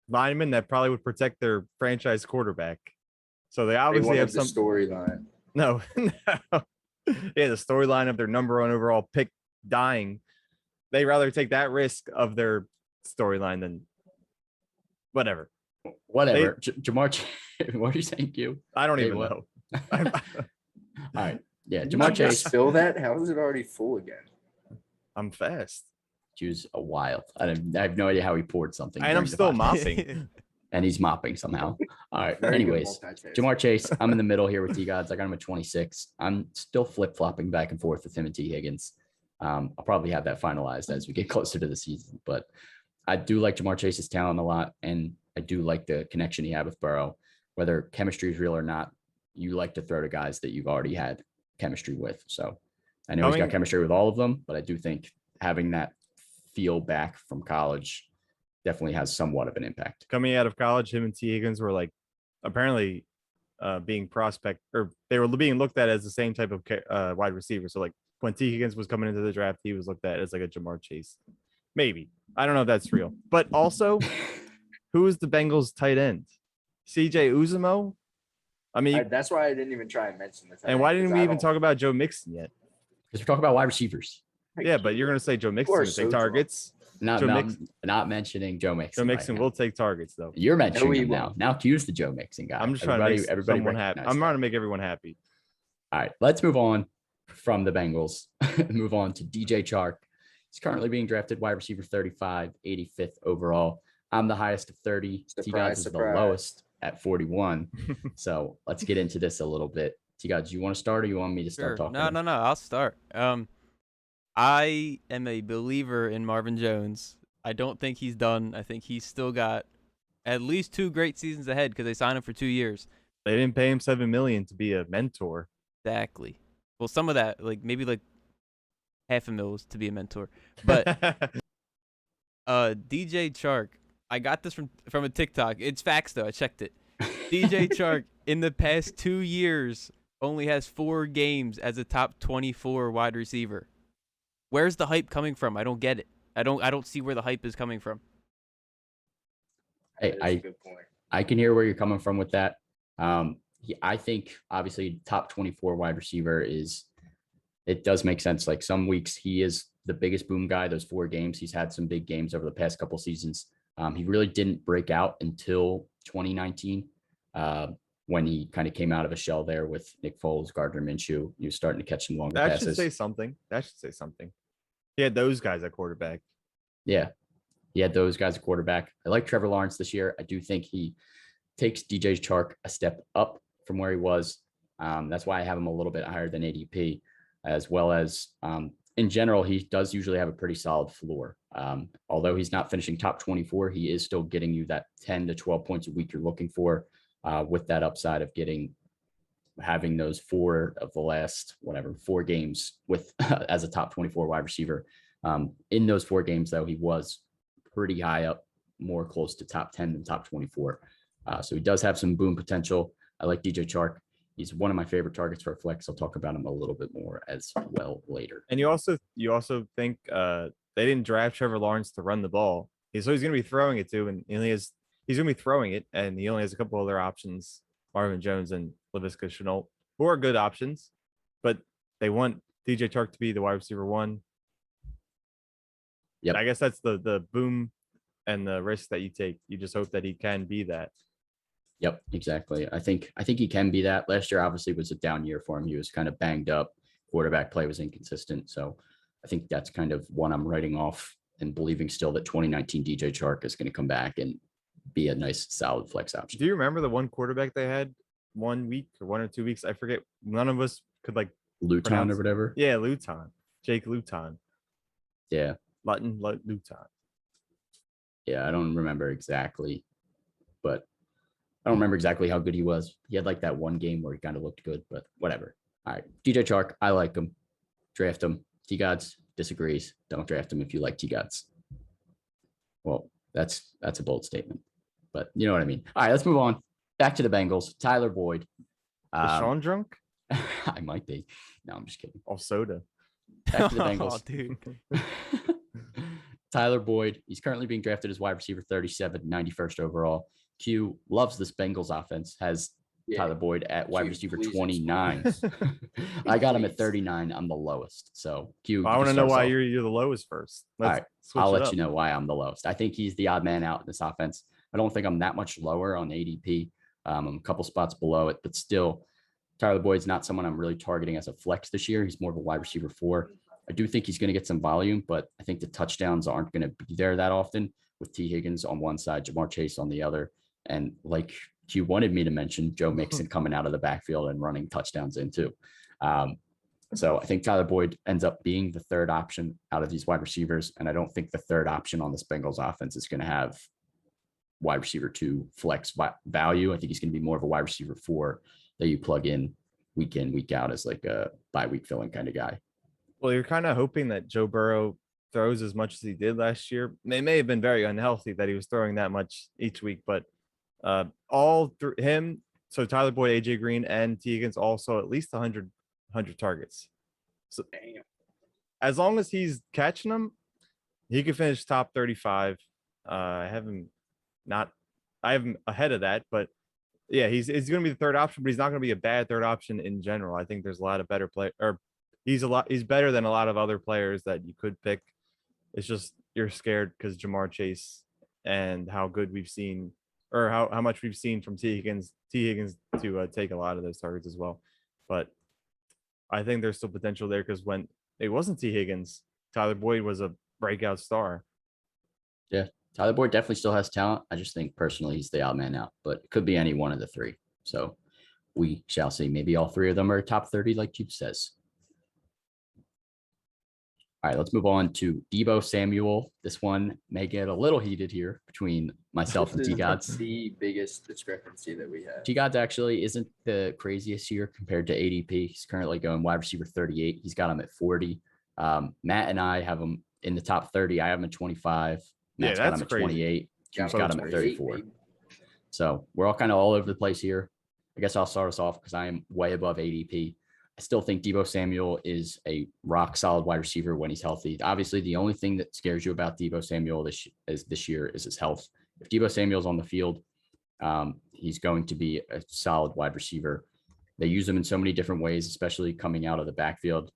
lineman that probably would protect their franchise quarterback. So they obviously wanted have the some storyline. No. Yeah, the storyline of their number 1 overall pick dying. They rather take that risk of their storyline than whatever. Whatever. Jamar Chase. What are you saying, Q? I don't Hey, even what? know. All right. Yeah, Did Jamar you just Chase. spill that? How is it already full again? I'm fast. Q's a wild. I have no idea how he poured something. And I'm during the still podcast. mopping. And he's mopping somehow. All right. Very good Anyways, multitasking. Jamar Chase, I'm in the middle here with T Gods. I got him at 26. I'm still flip-flopping back and forth with him and T Higgins. I'll probably have that finalized as we get closer to the season. But I do like Jamar Chase's talent a lot, and I do like the connection he had with Burrow. Whether chemistry is real or not, you like to throw to guys that you've already had chemistry with. So I know he's got chemistry with all of them, but I do think having that feel back from college definitely has somewhat of an impact. Coming out of college, him and T. Higgins were like apparently being they were being looked at as the same type of wide receiver. So like when T. Higgins was coming into the draft, he was looked at as like a Jamar Chase. Maybe. I don't know if that's real. But also, who is the Bengals tight end? CJ Uzomah? I mean, That's why I didn't even try and mention this. and why didn't we even talk about Joe Mixon yet? Because we're talking about wide receivers. Yeah, but you're going to say Joe Mixon will take targets. Not mentioning Joe Mixon. Joe Mixon will take targets, though. You're mentioning him now. Now Q's the Joe Mixon guy. I'm just trying to make someone happy. I'm trying to make everyone happy. All right, let's move on from the Bengals. Move on to DJ Chark. He's currently being drafted wide receiver 35, 85th overall. I'm the highest of 30. T-Gods is the lowest at 41. So let's get into this a little bit. T-Gods, you want to start or you want me to start talking? No. I'll start. I am a believer in Marvin Jones. I don't think he's done. I think he's still got at least 2 great seasons ahead because they signed him for 2 years. They didn't pay him $7 million to be a mentor. Exactly. Well, some of that, maybe $500,000 to be a mentor. But DJ Chark, I got this from a TikTok. It's facts though. I checked it. DJ Chark in the past 2 years only has 4 games as a top 24 wide receiver. Where's the hype coming from? I don't get it. I don't see where the hype is coming from. Hey, I can hear where you're coming from with that. I think obviously top 24 wide receiver it does make sense. Like some weeks he is the biggest boom guy. Those 4 games, he's had some big games over the past couple seasons. He really didn't break out until 2019 when he kind of came out of a shell there with Nick Foles, Gardner Minshew. He was starting to catch some longer passes. That should say something. He had those guys at quarterback. Yeah, he had those guys at quarterback. I like Trevor Lawrence this year. I do think he takes DJ Chark a step up from where he was. That's why I have him a little bit higher than ADP, as well as in general, he does usually have a pretty solid floor. Although he's not finishing top 24, he is still getting you that 10 to 12 points a week you're looking for with that upside of having those 4 of the last 4 games with as a top 24 wide receiver. In those 4 games, though, he was pretty high up, more close to top 10 than top 24. So he does have some boom potential. I like DJ Chark. He's one of my favorite targets for a flex. I'll talk about him a little bit more as well later. And you also think they didn't draft Trevor Lawrence to run the ball. He's going to be throwing it to, and he's going to be throwing it, and he only has a couple other options, Marvin Jones and Laviska Shenault, who are good options, but they want DJ Chark to be the wide receiver 1. Yeah, I guess that's the boom and the risk that you take. You just hope that he can be that. Yep, exactly. I think he can be that. Last year obviously was a down year for him. He was kind of banged up. Quarterback play was inconsistent. So I think that's kind of one I'm writing off and believing still that 2019 DJ Chark is going to come back and be a nice solid flex option. Do you remember the one quarterback they had 1 week or 1 or 2 weeks? I forget. None of us could Luton or whatever. Yeah, Luton. Jake Luton. Yeah. Luton. Yeah, I don't remember exactly, but I don't remember exactly how good he was. He had that one game where he kind of looked good, but whatever. All right. DJ Chark, I like him. Draft him. T-Gods disagrees. Don't draft him if you like T-Gods. Well, that's a bold statement, but you know what I mean. All right, let's move on. Back to the Bengals. Tyler Boyd. Is Sean drunk? I might be. No, I'm just kidding. All soda. Back to the Bengals. Oh, dude. Tyler Boyd. He's currently being drafted as wide receiver 37, 91st overall. Q loves this Bengals offense. Has Tyler Boyd at wide receiver 29. I got him at 39. I'm the lowest. So Q. I want to know why you're the lowest first. All right. I'll let you know why I'm the lowest. I think he's the odd man out in this offense. I don't think I'm that much lower on ADP. I'm a couple spots below it, but still, Tyler Boyd's not someone I'm really targeting as a flex this year. He's more of a wide receiver 4. I do think he's going to get some volume, but I think the touchdowns aren't going to be there that often with T. Higgins on one side, Jamar Chase on the other. And like you wanted me to mention, Joe Mixon coming out of the backfield and running touchdowns in too. So I think Tyler Boyd ends up being the third option out of these wide receivers. And I don't think the third option on this Bengals offense is going to have wide receiver 2 flex value. I think he's going to be more of a wide receiver 4 that you plug in, week out as like a bye-week filling kind of guy. Well, you're kind of hoping that Joe Burrow throws as much as he did last year. It may have been very unhealthy that he was throwing that much each week, but all through him, so Tyler Boyd, AJ Green, and T. Higgins also at least 100 targets. So as long as he's catching them, he could finish top 35. I have him ahead of that, but yeah, he's going to be the third option, but he's not going to be a bad third option in general. I think there's a lot of better he's better than a lot of other players that you could pick. It's just you're scared because Jamar Chase and how good we've seen, or how much we've seen from T. Higgins to take a lot of those targets as well. But I think there's still potential there because when it wasn't T. Higgins, Tyler Boyd was a breakout star. Yeah, Tyler Boyd definitely still has talent. I just think personally he's the odd man out, but it could be any one of the 3. So we shall see. Maybe all 3 of them are top 30, like Jude says. All right, let's move on to Ebo Samuel. This one may get a little heated here between myself and T-Gods. The biggest discrepancy that we have. T-Gods actually isn't the craziest here compared to ADP. He's currently going wide receiver 38. He's got him at 40. Matt and I have him in the top 30. I have him at 25. Matt's got him at 28. Jude's got him at 34. So we're all over the place here. I guess I'll start us off because I am way above ADP. I still think Debo Samuel is a rock solid wide receiver when he's healthy. Obviously, the only thing that scares you about Debo Samuel this year is his health. If Debo Samuel's on the field, he's going to be a solid wide receiver. They use him in so many different ways, especially coming out of the backfield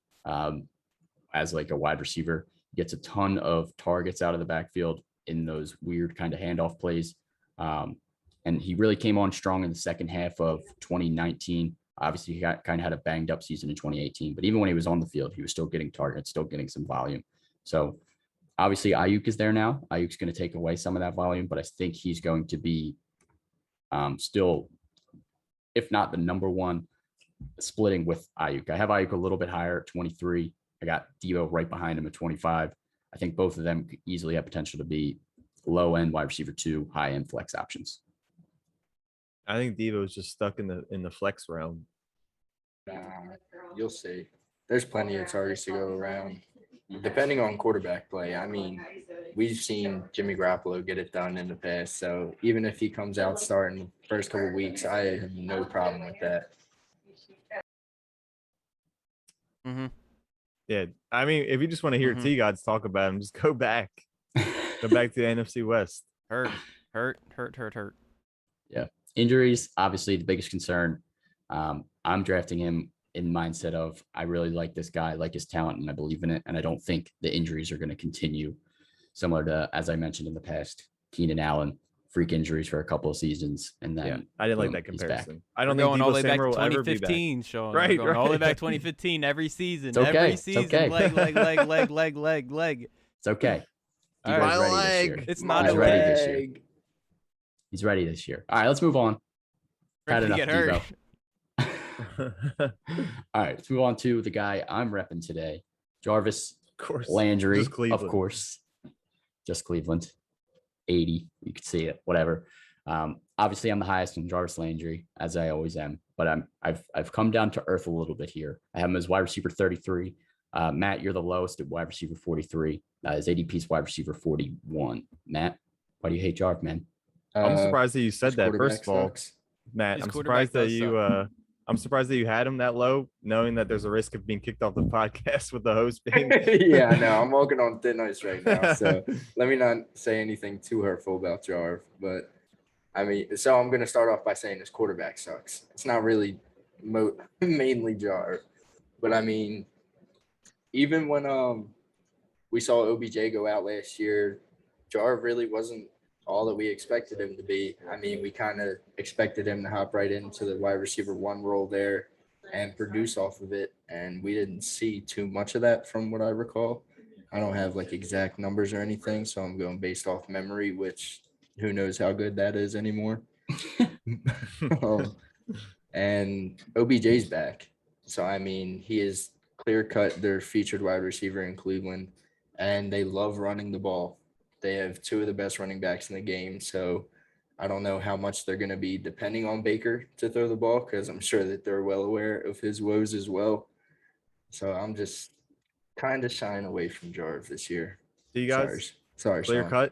as like a wide receiver. He gets a ton of targets out of the backfield in those weird kind of handoff plays. And he really came on strong in the second half of 2019. Obviously, he kind of had a banged up season in 2018, but even when he was on the field, he was still getting targets, still getting some volume. So obviously, Ayuk is there now. Ayuk's going to take away some of that volume, but I think he's going to be still, if not the number one, splitting with Ayuk. I have Ayuk a little bit higher at 23. I got Debo right behind him at 25. I think both of them could easily have potential to be low-end wide receiver 2, high-end flex options. I think Debo is just stuck in the flex realm. You'll see. There's plenty of targets to go around, depending on quarterback play. I mean, we've seen Jimmy Garoppolo get it done in the past. So even if he comes out starting the first couple of weeks, I have no problem with that. Mm-hmm. Yeah, I mean, if you just want to hear T-Gods talk about him, just go back. Go back to the NFC West. Hurt. Yeah. Injuries, obviously the biggest concern. I'm drafting him in mindset of I really like this guy, I like his talent, and I believe in it. And I don't think the injuries are going to continue, similar to, as I mentioned in the past, Keenan Allen, freak injuries for a couple of seasons. And then I didn't like that comparison. I don't think going all the way back to Debo Samuel will ever be 2015, back. Sean. Right, Going all the way back to 2015 every season. It's okay. Every season. It's okay. Leg. It's okay. All Debo's right. ready this year. It's not He's a ready leg. this year. He's ready this year. All right, let's move on. Had enough, Debo. All right, let's move on to the guy I'm repping today, Jarvis Landry, of course. Just Cleveland. 80, you could see it, whatever. Obviously, I'm the highest in Jarvis Landry, as I always am, but I've come down to earth a little bit here. I have him as wide receiver 33. Matt, you're the lowest at wide receiver 43. His ADP's wide receiver 41. Matt, why do you hate Jarv, man? I'm surprised that you said that. First of all, Matt, I'm surprised that you had him that low, knowing that there's a risk of being kicked off the podcast with the host being. Yeah, no, I'm walking on thin ice right now. So let me not say anything too hurtful about Jarv. But I mean, so I'm going to start off by saying his quarterback sucks. It's not really mainly Jarv. But I mean, even when we saw OBJ go out last year, Jarv really wasn't all that we expected him to be. I mean, we kind of expected him to hop right into the wide receiver 1 role there and produce off of it. And we didn't see too much of that from what I recall. I don't have like exact numbers or anything, so I'm going based off memory, which who knows how good that is anymore. And OBJ's back. So, I mean, he is clear cut their featured wide receiver in Cleveland, and they love running the ball. They have 2 of the best running backs in the game. So I don't know how much they're going to be depending on Baker to throw the ball, because I'm sure that they're well aware of his woes as well. So I'm just kind of shying away from Jarvis this year. Do you guys Sorry, clear Sean.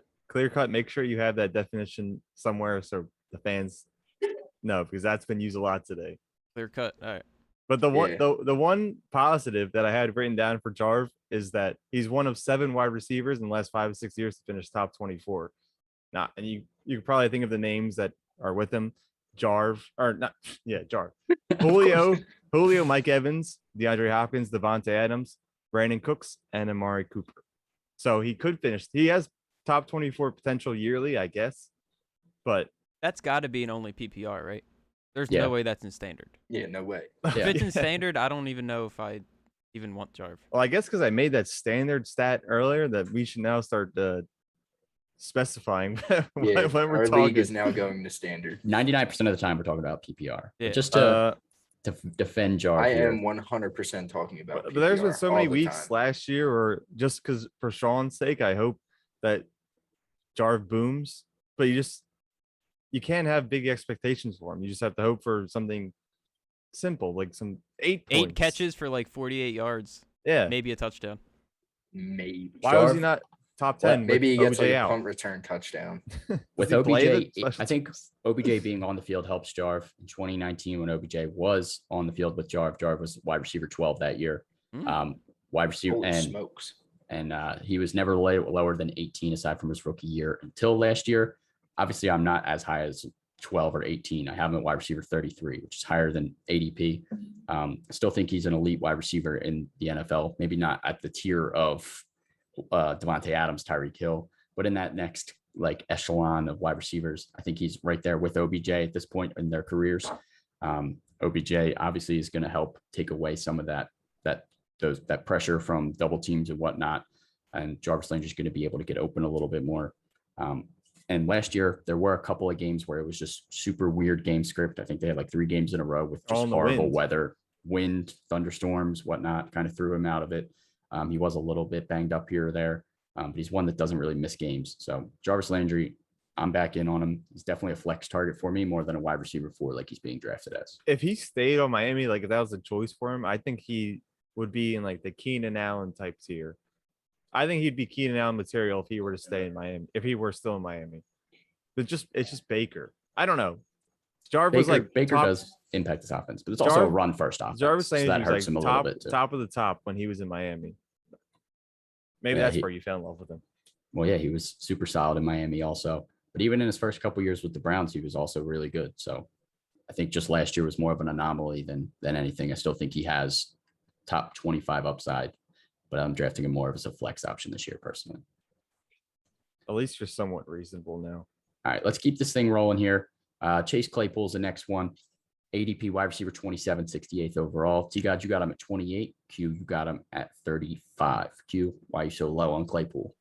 cut? Make sure you have that definition somewhere so the fans know, because that's been used a lot today. Clear cut. All right. But the one positive that I had written down for Jarv is that he's one of 7 wide receivers in the last 5 or 6 years to finish top 24. Now, and you could probably think of the names that are with him. Jarv. Julio, Mike Evans, DeAndre Hopkins, Devonta Adams, Brandon Cooks, and Amari Cooper. So he could finish. He has top 24 potential yearly, I guess. But that's got to be an only PPR, right? There's Yeah. no way that's in standard. Yeah, no way. If Yeah. it's in standard, I don't even know if I even want Jarv. well, I guess because I made that standard stat earlier, that we should now start specifying Yeah, when we're our talking. league is now going to standard. 99% of the time we're talking about PPR. Yeah. But just to defend Jar I here. am 100% talking about But there's been PPR so many all the weeks time. last year, or just because for Sean's sake, I hope that Jarv booms. But you can't have big expectations for him. You just have to hope for something simple, like some 8 8 points. catches for like 48 yards, Yeah. maybe a touchdown. Maybe. Why was he Jarv- not top 10? Maybe he with gets OBJ like a out? punt return touchdown. With Does he play OBJ, the special I think teams? OBJ being on the field helps Jarv. In 2019, when OBJ was on the field with Jarv was wide receiver 12 that year. Wide receiver, Holy and smokes. he was never lower than 18 aside from his rookie year until last year. Obviously, I'm not as high as 12 or 18. I have him at wide receiver 33, which is higher than ADP. I still think he's an elite wide receiver in the NFL. Maybe not at the tier of Devonta Adams, Tyreek Hill, but in that next like echelon of wide receivers, I think he's right there with OBJ at this point in their careers. OBJ obviously is going to help take away some of that pressure from double teams and whatnot. And Jarvis Landry is going to be able to get open a little bit more. And last year, there were a couple of games where it was just super weird game script. I think they had like 3 games in a row with just horrible weather, wind, thunderstorms, whatnot, kind of threw him out of it. He was a little bit banged up here or there, but he's one that doesn't really miss games. So Jarvis Landry, I'm back in on him. He's definitely a flex target for me more than a wide receiver 4 like he's being drafted as. If he stayed on Miami, like if that was a choice for him, I think he would be in like the Keenan Allen type tier. I think he'd be Keenan Allen material if he were to stay in Miami, if he were still in Miami. But it's just Baker. I don't know. Baker does impact his offense, but it's also a run first offense. Jarvis so that hurts him a little bit too. Top of the top when he was in Miami. Maybe that's where you fell in love with him. Well, yeah, he was super solid in Miami also. But even in his first couple of years with the Browns, he was also really good. So I think just last year was more of an anomaly than anything. I still think he has top 25 upside, but I'm drafting him more as a flex option this year personally. At least you're somewhat reasonable now. All right, let's keep this thing rolling here. Chase Claypool's the next one. ADP wide receiver 27, 68th overall. T-God, you got him at 28. Q, you got him at 35. Q, why are you so low on Claypool?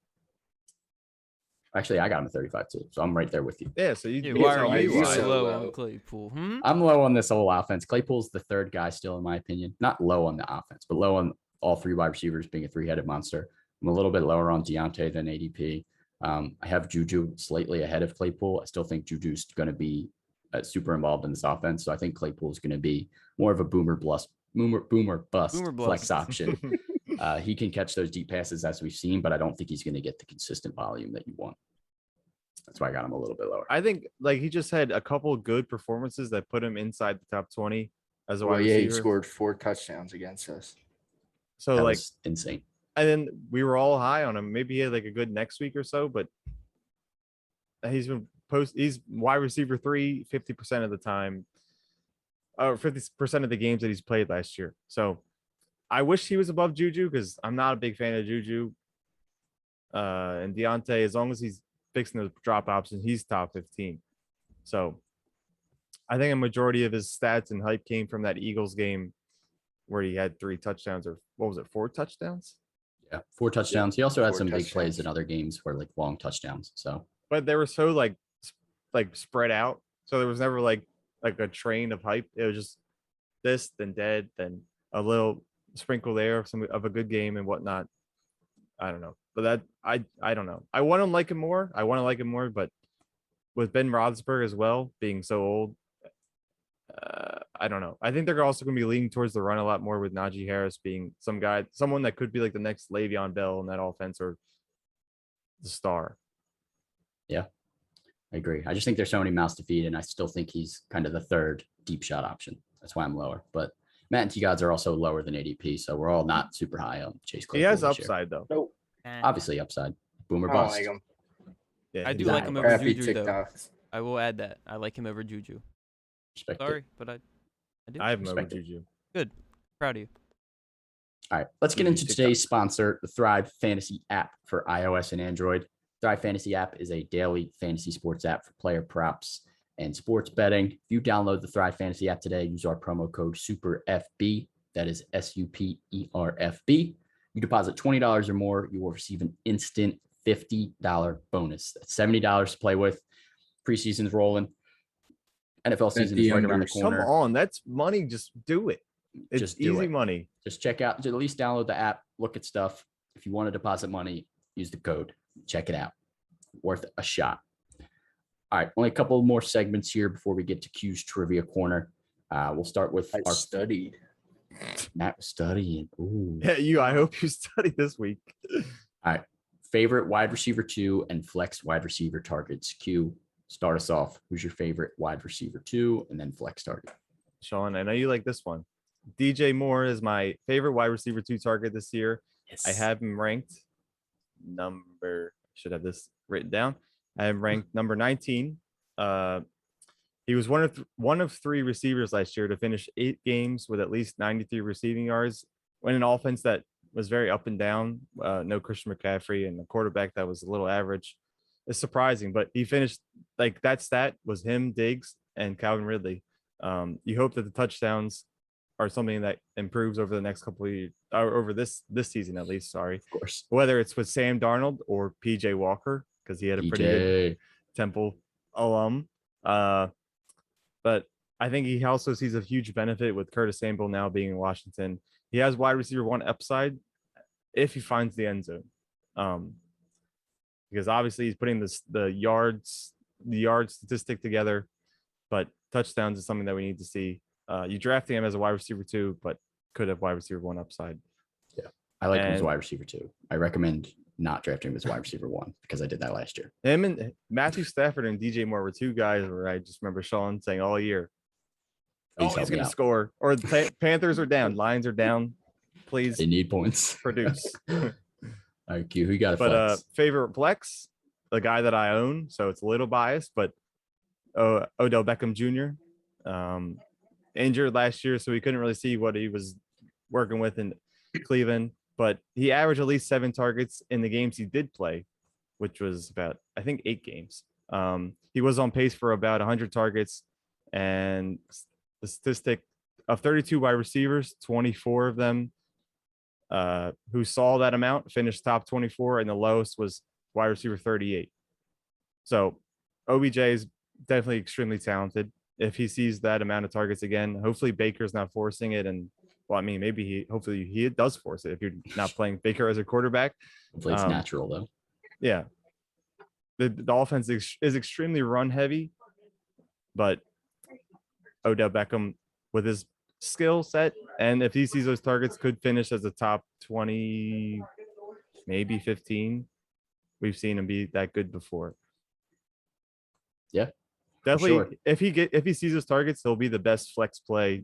Actually, I got him at 35 too, so I'm right there with you. Yeah, so Why are you you so so low low? on Claypool? I'm low on this whole offense. Claypool's the 3rd guy still, in my opinion. Not low on the offense, but low on all 3 wide receivers being a 3-headed monster. I'm a little bit lower on Deontay than ADP. I have Juju slightly ahead of Claypool. I still think Juju's going to be super involved in this offense. So I think Claypool is going to be more of a boomer bust flex option. He can catch those deep passes as we've seen, but I don't think he's going to get the consistent volume that you want. That's why I got him a little bit lower. I think like he just had a couple of good performances that put him inside the top 20 as a Well, wide yeah, he receiver. scored 4 touchdowns against us. So That like was insane. and then we were all high on him. Maybe he had like a good next week or so, but he's wide receiver 3 50% of the time, or 50% of the games that he's played last year. So I wish he was above Juju because I'm not a big fan of Juju. And Deontay, as long as he's fixing those drop options, he's top 15. So I think a majority of his stats and hype came from that Eagles game where he had 3 touchdowns, or what was it, 4 touchdowns? Yeah, 4 touchdowns. He also had 4 some big plays touchdowns. in other games where like long touchdowns. So But they were so like spread out. So there was never like a train of hype. It was just this, then dead, then a little sprinkle there of a good game and whatnot. I don't know. But that I don't know. I want to like him more. But with Ben Roethlisberger as well being so old, I don't know. I think they're also going to be leaning towards the run a lot more with Najee Harris being someone that could be like the next Le'Veon Bell in that offense or the star. yeah, I agree. I just think there's so many mouths to feed, and I still think he's kind of the third deep shot option. That's why I'm lower. But Matt and T-Gods are also lower than ADP, so we're all not super high on Chase Claypool. He has this year. upside though. Nope. Obviously upside. Boomer I don't bust. like him. Yeah, I do he's like not- him over Crappy Juju, though. TikToks. I will add that. I like him over Juju. Respect it. Sorry, but I do. I have him over Respect it. Juju. Proud of you. All right, let's get Juju into TikTok. today's sponsor, the Thrive Fantasy app for iOS and Android. Thrive Fantasy app is a daily fantasy sports app for player props and sports betting. If you download the Thrive Fantasy app today, use our promo code SUPERFB. That is SUPERFB. You deposit $20 or more, you will receive an instant $50 bonus. That's $70 to play with. Preseason's rolling. NFL season is right around the unders. Come corner. on, that's money. Just do it. It's Just do easy it. money. Just check out, at least download the app, look at stuff. If you want to deposit money, use the code. Check it out. Worth a shot. All right, only a couple more segments here before we get to Q's Trivia Corner. We'll start with I our studied. Matt was studying. Ooh. Yeah, I hope you studied this week. All right, favorite wide receiver 2 and flex wide receiver targets. Q, start us off. Who's your favorite wide receiver 2 and then flex target? Sean, I know you like this one. DJ Moore is my favorite wide receiver 2 target this year. Yes. I have him ranked should have this written down. I have ranked number 19. He was one of 3 receivers last year to finish 8 games with at least 93 receiving yards when an offense that was very up and down, no Christian McCaffrey and a quarterback that was a little average. It's surprising, but he finished like that stat was him, Diggs, and Calvin Ridley. You hope that the touchdowns are something that improves over the next couple of years, or over this season at least. Sorry, Of course. whether it's with Sam Darnold or PJ Walker because he had a pretty good DJ. Temple alum. But I think he also sees a huge benefit with Curtis Samuel now being in Washington. He has wide receiver 1 upside if he finds the end zone. Because obviously he's putting the yard statistic together, but touchdowns is something that we need to see. You drafting him as a wide receiver 2, but could have wide receiver 1 upside. Yeah, I like him as And- wide receiver 2. I recommend not drafting him as wide receiver 1 because I did that last year. Him and Matthew Stafford and DJ Moore were 2 guys where I just remember Sean saying all year, Please he's help me going to out. score. Or the Panthers are down. Lions are down. Please They need points. produce. All right, Q, who you got a But flex? favorite flex, the guy that I own, so it's a little biased, but Odell Beckham Jr. Injured last year, so we couldn't really see what he was working with in Cleveland, but he averaged at least 7 targets in the games he did play, which was about, I think, 8 games. He was on pace for about 100 targets, and the statistic of 32 wide receivers, 24 of them who saw that amount finished top 24, and the lowest was wide receiver 38. So OBJ is definitely extremely talented. If he sees that amount of targets again, hopefully Baker's not forcing it. And well, I mean, hopefully he does force it if you're not playing Baker as a quarterback. Hopefully it's natural though. Yeah. The offense is extremely run heavy, but Odell Beckham with his skill set, and if he sees those targets, could finish as a top 20, maybe 15. We've seen him be that good before. Yeah, definitely. sure. If he sees those targets, he'll be the best flex play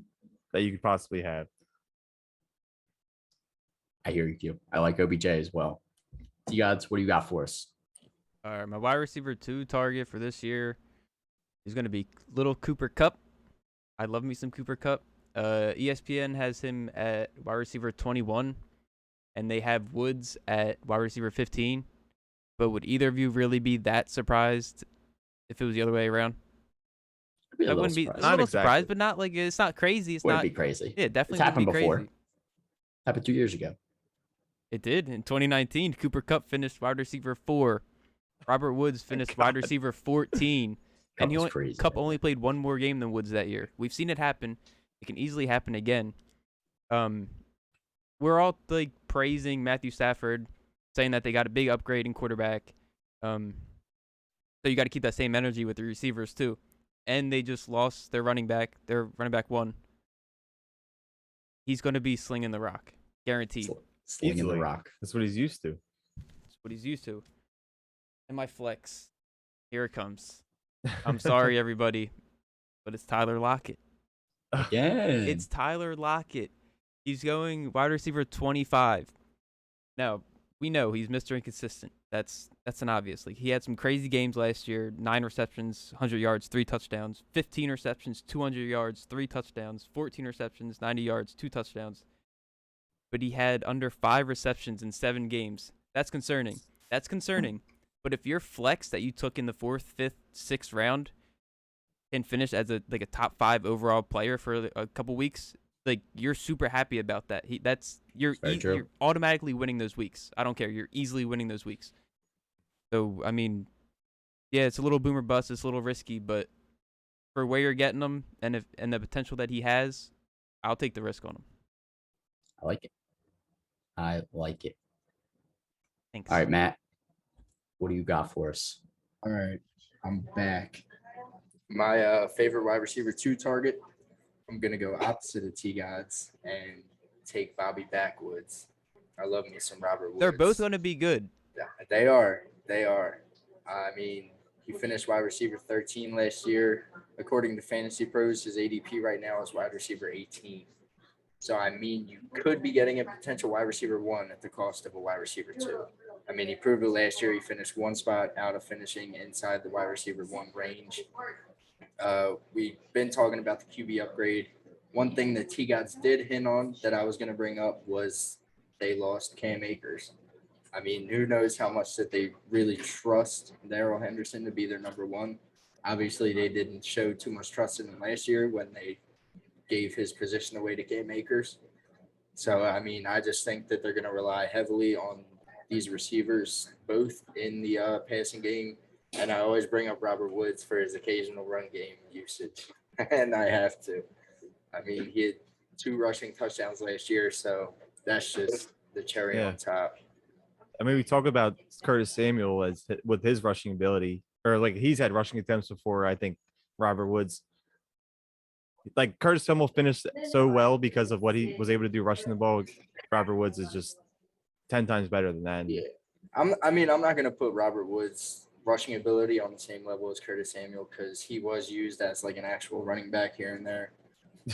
that you could possibly have. I hear you, Q. I like OBJ as well. T-Gods, what do you got for us? All right, my wide receiver 2 target for this year is going to be little Cooper Kupp. I love me some Cooper Kupp. ESPN has him at wide receiver 21, and they have Woods at wide receiver 15. But would either of you really be that surprised if it was the other way around? I'd be a I little wouldn't be surprised. a Not little exactly. surprised, but not like it's not crazy. It's Wouldn't not be crazy. Yeah, definitely It's wouldn't happened be before. crazy. Happened 2 years ago. It did in 2019. Cooper Kupp finished wide receiver 4. Robert Woods finished wide receiver 14. And Kupp was crazy. Kupp only played one more game than Woods that year. We've seen it happen. It can easily happen again. We're all like praising Matthew Stafford, saying that they got a big upgrade in quarterback. So you got to keep that same energy with the receivers too. And they just lost their running back. Their running back 1. He's going to be slinging the rock, guaranteed. Slinging the Easily. rock. That's what he's used to. That's what he's used to. And my flex, here it comes. I'm sorry, everybody, but it's Tyler Lockett. Again. It's Tyler Lockett. He's going wide receiver 25. Now, we know he's Mr. Inconsistent. That's an obvious. Like, he had some crazy games last year. 9 receptions, 100 yards, 3 touchdowns. 15 receptions, 200 yards, 3 touchdowns. 14 receptions, 90 yards, 2 touchdowns. But he had under 5 receptions in 7 games. That's concerning. But if your flex that you took in the 4th, 5th, 6th round can finish as a top 5 overall player for a couple weeks, like, you're super happy about that. You're automatically winning those weeks. I don't care. You're easily winning those weeks. So I mean, yeah, it's a little boomer bust. It's a little risky, but for where you're getting him and the potential that he has, I'll take the risk on him. I like it. Thanks. All right, Matt. What do you got for us? All right, I'm back. My favorite wide receiver 2 target, I'm going to go opposite of T-Gods and take Bobby Backwoods. I love me some Robert Woods. They're both going to be good. Yeah, they are. I mean, he finished wide receiver 13 last year. According to Fantasy Pros, his ADP right now is wide receiver 18. So, I mean, you could be getting a potential wide receiver 1 at the cost of a wide receiver 2. I mean, he proved it last year. He finished 1 spot out of finishing inside the wide receiver 1 range. We've been talking about the QB upgrade. One thing that T-Gods did hint on that I was going to bring up was they lost Cam Akers. I mean, who knows how much that they really trust Darrell Henderson to be their number 1. Obviously, they didn't show too much trust in him last year when they gave his position away to Cam Akers. So, I mean, I just think that they're going to rely heavily on these receivers, both in the passing game. And I always bring up Robert Woods for his occasional run game usage. And I have to. I mean, he had 2 rushing touchdowns last year, so that's just the cherry on top. I mean, we talk about Curtis Samuel with his rushing ability, or like he's had rushing attempts before. I think Robert Woods, like Curtis Samuel finished so well because of what he was able to do rushing the ball. Robert Woods is just 10 times better than that. Yeah. I'm not going to put Robert Woods' rushing ability on the same level as Curtis Samuel because he was used as like an actual running back here and there,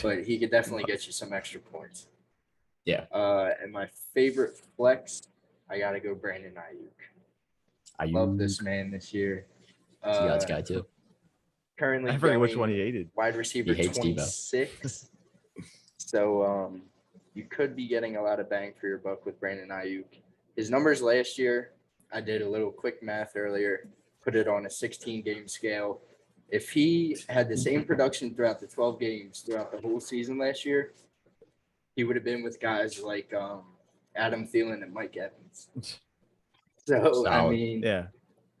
but he could definitely get you some extra points. Yeah. And my favorite flex, I got to go Brandon Ayuk. Love this man this year. T-Gods guy too. Currently, I forget which one he hated. Wide receiver He hates 26. So you could be getting a lot of bang for your buck with Brandon Ayuk. His numbers last year, I did a little quick math earlier, put it on a 16-game scale. If he had the same production throughout the 12 games throughout the whole season last year, he would have been with guys like Adam Thielen and Mike Evans. So, Solid. I mean, Yeah.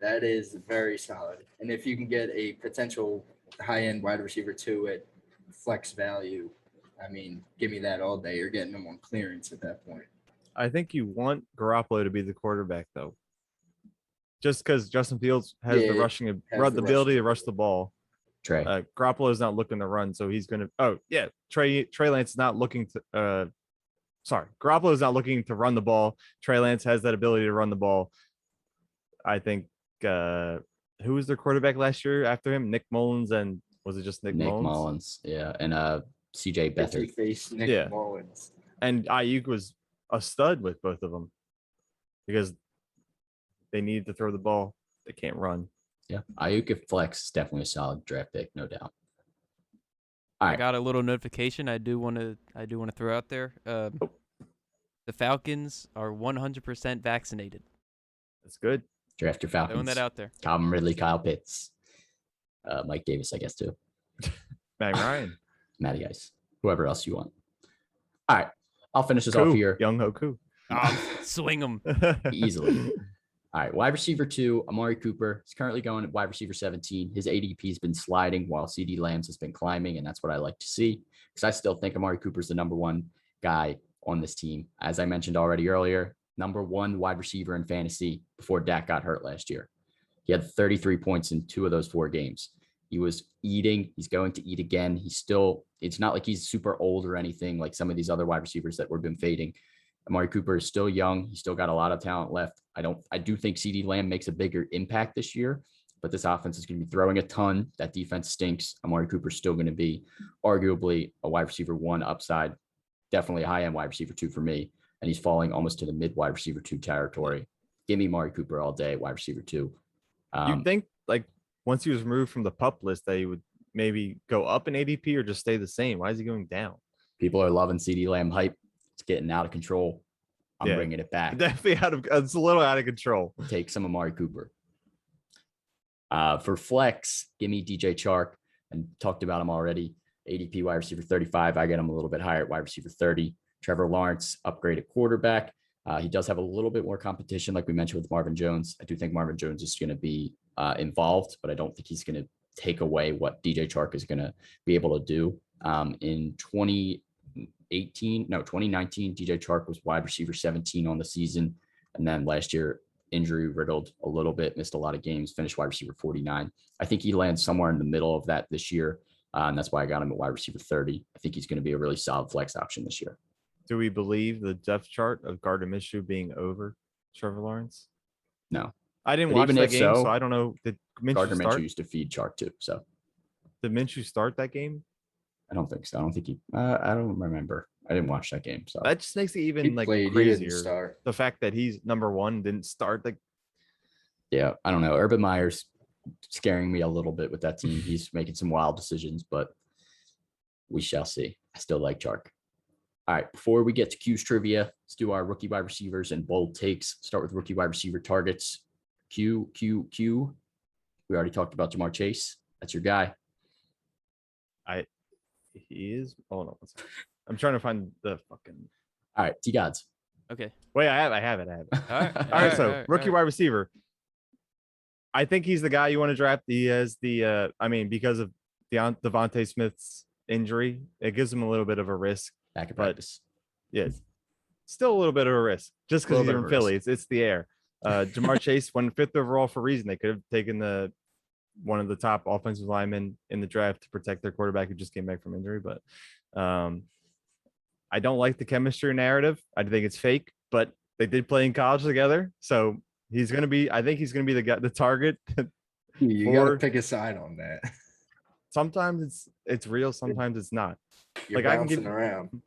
that is very solid. And if you can get a potential high-end wide receiver 2 at flex value, I mean, give me that all day. You're getting them on clearance at that point. I think you want Garoppolo to be the quarterback, though. Just because Justin Fields has the ability to rush the ball. Trey. Garoppolo is not looking to run, so he's going to – oh, yeah. Trey Lance is not looking to Garoppolo is not looking to run the ball. Trey Lance has that ability to run the ball. I think who was their quarterback last year after him? Nick Mullins, and was it just Nick Mullins? Yeah, and CJ Beathard. Nick Mullins. And Ayuk was a stud with both of them because they needed to throw the ball. They can't run. Yeah, Ayuk at flex is definitely a solid draft pick, no doubt. All right. I got a little notification I do want to throw out there. The Falcons are 100% vaccinated. That's good. Draft your Falcons. Throwing that out there. Calvin Ridley, Kyle Pitts, Mike Davis, I guess, too. Matt Ryan. Matty Ice. Whoever else you want. All right. I'll finish this off here. Young Hoku. Swing them. Easily. All right. Wide receiver 2, Amari Cooper. He's currently going at wide receiver 17. His ADP has been sliding while CD Lamb's has been climbing, and that's what I like to see because I still think Amari Cooper's the number 1 guy on this team. As I mentioned already earlier, number 1 wide receiver in fantasy before Dak got hurt last year. He had 33 points in 2 of those 4 games. He was eating. He's going to eat again. It's not like he's super old or anything like some of these other wide receivers that we've been fading. Amari Cooper is still young. He's still got a lot of talent left. I do think CD Lamb makes a bigger impact this year, but this offense is going to be throwing a ton. That defense stinks. Amari Cooper is still going to be arguably a wide receiver 1 upside, definitely a high-end wide receiver 2 for me. And he's falling almost to the mid wide receiver 2 territory. Give me Amari Cooper all day, wide receiver 2. You think like once he was removed from the PUP list that he would maybe go up in ADP or just stay the same? Why is he going down? People are loving CD Lamb hype. It's getting out of control. I'm bringing it back. Definitely it's a little out of control. Take some Amari Cooper. For flex, give me DJ Chark. And talked about him already. ADP wide receiver 35. I get him a little bit higher at wide receiver 30. Trevor Lawrence, upgrade at quarterback. He does have a little bit more competition, like we mentioned with Marvin Jones. I do think Marvin Jones is going to be involved, but I don't think he's going to take away what DJ Chark is going to be able to do. In 2019, DJ Chark was wide receiver 17 on the season. And then last year, injury riddled a little bit, missed a lot of games, finished wide receiver 49. I think he lands somewhere in the middle of that this year. And that's why I got him at wide receiver 30. I think he's going to be a really solid flex option this year. Do we believe the depth chart of Gardner Minshew being over Trevor Lawrence? No. I didn't But watch even that if game, so, so I don't know. Did Gardner Minshew start? Minshew used to feed Chark too. So Did Minshew start that game? I don't think so. I don't think I don't remember. I didn't watch that game. So That just makes it He even like played, he crazier. didn't start. The fact that he's number 1 didn't start. Like, yeah, I don't know. Urban Meyer's scaring me a little bit with that team. He's making some wild decisions, but we shall see. I still like Chark. All right, before we get to Q's trivia, let's do our rookie wide receivers and bold takes. Start with rookie wide receiver targets. Q. We already talked about Jamar Chase. That's your guy. he is. Oh no, I'm trying to find the fucking. All right, T-Gods. Okay. Wait, I have it. All right. All right, so rookie wide receiver. I think he's the guy you want to draft. He has the, because of Devonta Smith's injury, it gives him a little bit of a risk. Back at But- practice. Yes, still a little bit of a risk just because Little he's bit in of a Philly. It's the air. Jamar Chase went 5th overall for a reason. They could have taken one of the top offensive linemen in the draft to protect their quarterback who just came back from injury. But I don't like the chemistry narrative. I think it's fake, but they did play in college together. So he's going to be, I think he's going to be the target. You got to pick a side on that. Sometimes it's real. Sometimes it's not. You're Like, I can bouncing give- around.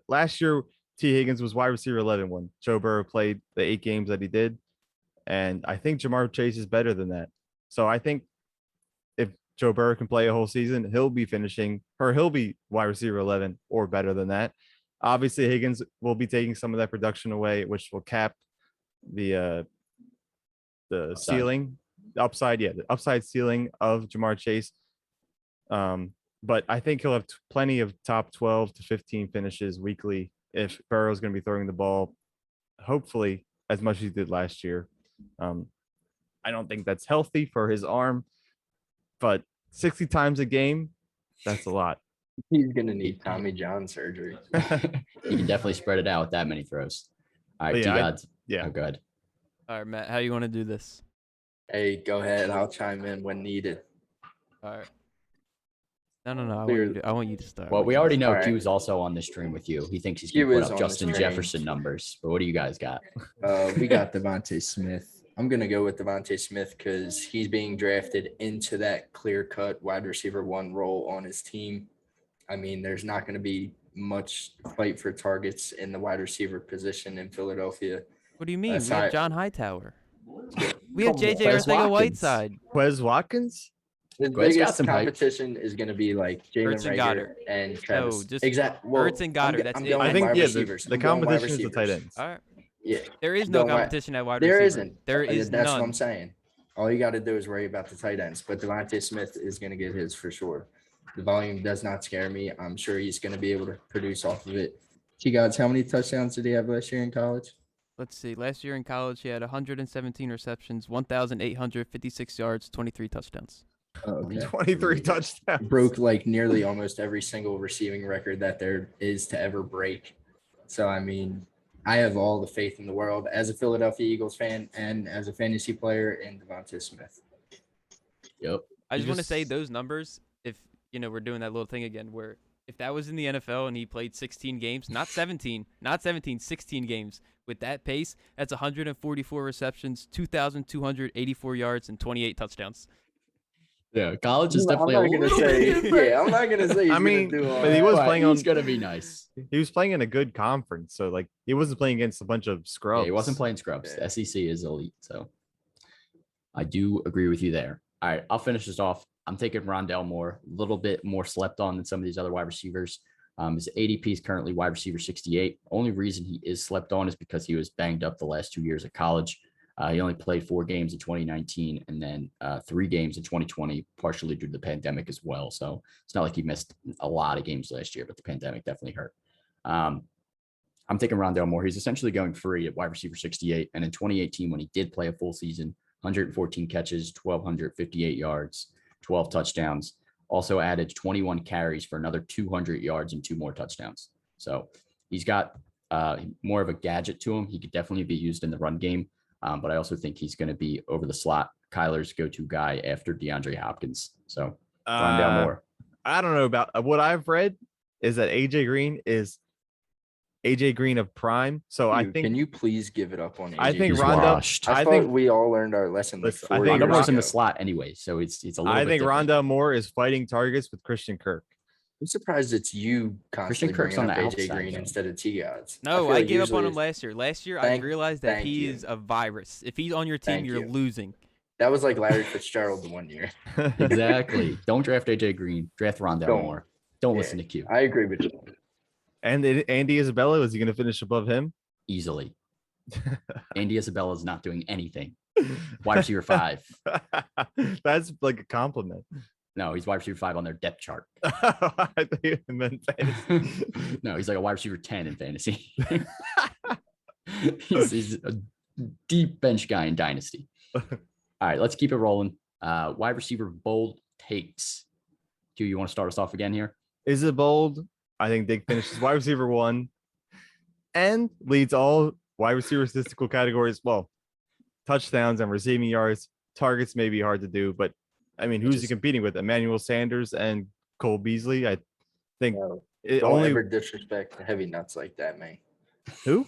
Last year, T. Higgins was wide receiver 11 when Joe Burrow played the 8 games that he did. And I think Jamar Chase is better than that. So I think if Joe Burrow can play a whole season, he'll be wide receiver 11 or better than that. Obviously, Higgins will be taking some of that production away, which will cap the ceiling, the upside ceiling of Jamar Chase. But I think he'll have plenty of top 12 to 15 finishes weekly if Burrow's going to be throwing the ball, hopefully as much as he did last year. I don't think that's healthy for his arm, but 60 times a game, that's a lot. He's going to need Tommy John surgery. You can definitely spread it out with that many throws. All right, But yeah, T-Gods. yeah. Oh, good. All right, Matt, how you want to do this? Hey, go ahead. I'll chime in when needed. All right. No. I want you to start. Well, we already know All right. Q's also on the stream with you. He thinks he's Q going to is put up on the Justin stream. Jefferson numbers. But what do you guys got? We got Devonta Smith. I'm going to go with Devonta Smith because he's being drafted into that clear-cut wide receiver 1 role on his team. I mean, there's not going to be much fight for targets in the wide receiver position in Philadelphia. What do you mean? That's We have how- John Hightower. We have Come on, JJ Wes Arcega Watkins. Whiteside. Quez Watkins? The Quez got biggest some hype. competition is going to be like Ertz Jalen and Reagor Goddard. and Travis. just Exactly. Ertz and Goddard, that's it. I think, the competition is the tight ends. All right. Yeah. There is no Don't worry. competition at wide There receiver. isn't. There is That's none. what I'm saying. All you got to do is worry about the tight ends. But Devonta Smith is going to get his for sure. The volume does not scare me. I'm sure he's going to be able to produce off of it. T-Gods, how many touchdowns did he have last year in college? Let's see. Last year in college, he had 117 receptions, 1,856 yards, 23 touchdowns. Oh, okay. 23 touchdowns. Broke like nearly almost every single receiving record that there is to ever break. So, I mean, I have all the faith in the world as a Philadelphia Eagles fan and as a fantasy player in Devonta Smith. Yep. I just want to say those numbers, if, we're doing that little thing again, where if that was in the NFL and he played 16 games, not 17, 16 games, with that pace, that's 144 receptions, 2,284 yards, and 28 touchdowns. Yeah, college is definitely. I'm not gonna say. Yeah, I'm not gonna say. I mean, do all but he that. was But playing on. He's gonna be nice. He was playing in a good conference, so like he wasn't playing against a bunch of scrubs. Yeah, he wasn't playing scrubs. Yeah. The SEC is elite, so I do agree with you there. All right, I'll finish this off. I'm taking Rondell Moore, a little bit more slept on than some of these other wide receivers. His ADP is currently wide receiver 68. Only reason he is slept on is because he was banged up the last 2 years of college. He only played 4 games in 2019 and then 3 games in 2020, partially due to the pandemic as well. So it's not like he missed a lot of games last year, but the pandemic definitely hurt. I'm taking Rondell Moore. He's essentially going free at wide receiver 68. And in 2018, when he did play a full season, 114 catches, 1,258 yards, 12 touchdowns. Also added 21 carries for another 200 yards and 2 more touchdowns. So he's got more of a gadget to him. He could definitely be used in the run game, but I also think he's going to be over the slot, Kyler's go-to guy after DeAndre Hopkins. So Rondell Moore. I don't know about what I've read is that AJ Green is AJ Green of prime. So I think. Can you please give it up on AJ? I think He's Rondell. washed. I I thought think we all learned our lesson. Like Listen, I 4 think years Rondell's in the ago. slot anyway, so it's a little. I bit think different. Rondell Moore is fighting targets with Christian Kirk. I'm surprised it's you constantly Kirk's bringing on up the AJ outside, Green though. instead of T-Gods. No, I gave up on him last year. Last year, I Thank- realized that thank he you. is a virus. If he's on your team, Thank you're you. losing. That was like Larry Fitzgerald the one year. Exactly. Don't draft AJ Green. Draft Rondell Don't. Moore. Don't Yeah. listen to Q. I agree with you. And Andy Isabella, is he going to finish above him? Easily. Andy Isabella is not doing anything. Wide receiver 5. That's like a compliment. No, he's wide receiver 5 on their depth chart. I thought you meant fantasy. No, he's like a wide receiver 10 in fantasy. he's a deep bench guy in Dynasty. All right, let's keep it rolling. Wide receiver bold takes. Q, you want to start us off again here? Is it bold? I think Dick finishes wide receiver 1 and leads all wide receiver statistical categories. Well, touchdowns and receiving yards. Targets may be hard to do, but I mean, who's he competing with? Emmanuel Sanders and Cole Beasley. I think No, it don't only ever disrespect the heavy nuts like that, man. who?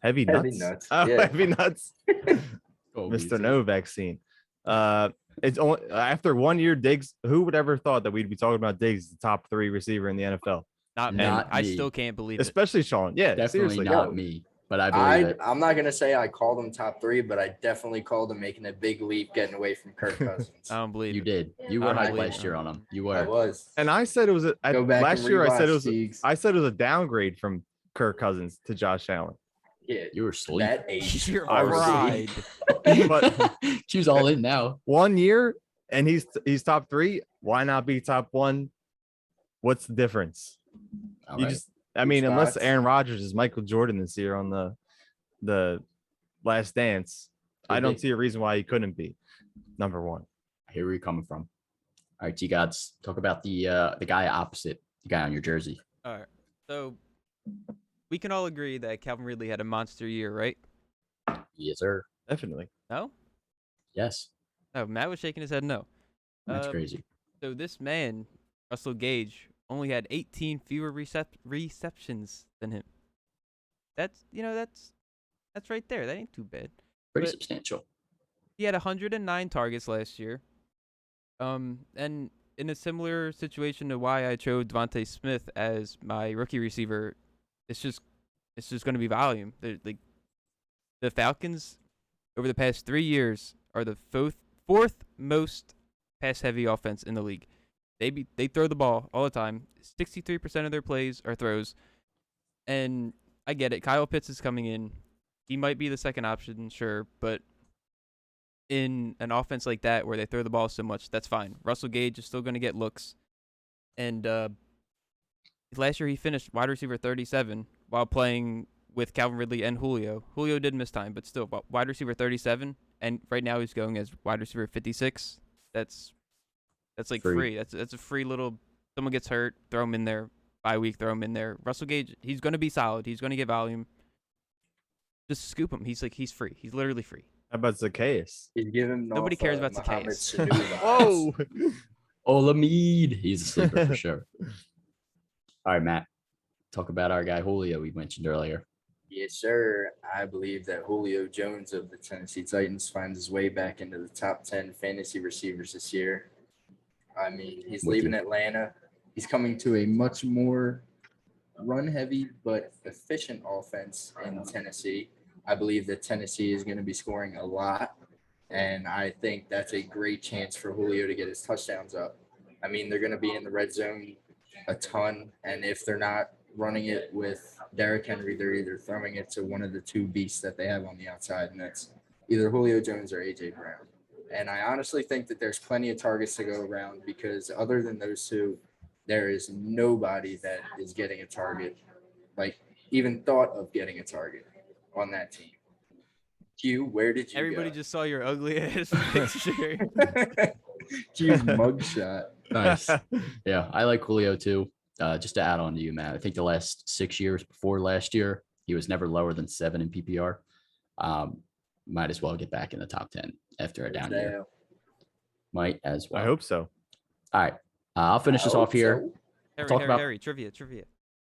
Heavy nuts. Heavy nuts, Oh, yeah. heavy nuts. Oh, Mr. No vaccine. It's only after 1 year, Diggs. Who would ever thought that we'd be talking about Diggs, the top 3 receiver in the NFL? Not me. Not I me. still can't believe it. Especially Sean. Yeah, Definitely seriously. not me, but I believe it. I'm not gonna say I called him top 3, but I definitely called him making a big leap, getting away from Kirk Cousins. I don't believe You it. did. You were I don't hyped believe last it. year on him. You I were. was. And I said it was Go back last and year. I said it rewatch, was. Deegs. I said it was a downgrade from Kirk Cousins to Josh Allen. Yeah, You were asleep. that age. You're I was- right. But Q's all in now. 1 year and he's top 3. Why not be top 1? What's the difference? All You right. just. I mean, unless spots. Aaron Rodgers is Michael Jordan this year on the Last Dance, I Could don't be. see a reason why he couldn't be number 1. I hear where you're coming from. All right, T-Gods, talk about the guy opposite, the guy on your jersey. All right. So we can all agree that Calvin Ridley had a monster year, right? Yes, sir. Definitely. No? Yes. Oh, Matt was shaking his head no. That's crazy. So this man, Russell Gage, only had 18 fewer receptions than him. That's right there. That ain't too bad. Pretty but- substantial. He had 109 targets last year. And in a similar situation to why I chose Devonta Smith as my rookie receiver, it's just going to be volume. The Falcons over the past 3 years are the fourth most pass-heavy offense in the league. They throw the ball all the time. 63% of their plays are throws. And I get it. Kyle Pitts is coming in. he might be the second option, sure, but in an offense like that where they throw the ball so much, that's fine. Russell Gage is still going to get looks. And last year he finished wide receiver 37 while playing with Calvin Ridley and Julio. Julio did miss time, but still wide receiver 37, and right now he's going as wide receiver 56. That's like free. That's a free little. Someone gets hurt, throw him in there. Bye week, throw him in there. Russell Gage, he's going to be solid. He's going to get volume. Just scoop him. He's free. He's literally free. How about Zacchaeus? He's giving Nobody cares about Mohamed Zacchaeus. Sanu vibes. Whoa! Olamide. He's a sleeper for sure. All right, Matt. Talk about our guy Julio we mentioned earlier. Yes, sir. I believe that Julio Jones of the Tennessee Titans finds his way back into the top 10 fantasy receivers this year. I mean, he's leaving Atlanta. He's coming to a much more run-heavy but efficient offense in Tennessee. I believe that Tennessee is going to be scoring a lot, and I think that's a great chance for Julio to get his touchdowns up. I mean, they're going to be in the red zone a ton, and if they're not running it with Derrick Henry, they're either throwing it to one of the two beasts that they have on the outside, and that's either Julio Jones or A.J. Brown. And I honestly think that there's plenty of targets to go around because other than those two, there is nobody that is getting a target, like even thought of getting a target on that team. Q, where did you Everybody go? just saw your ugly ass picture. Q's mugshot. Nice. Yeah, I like Julio too. Just to add on to you, Matt, I think the last 6 years before last year, he was never lower than 7 in PPR. Might as well get back in the top 10 after a down year. Might as well. I hope so. All right. I'll finish this off here. Harry, trivia.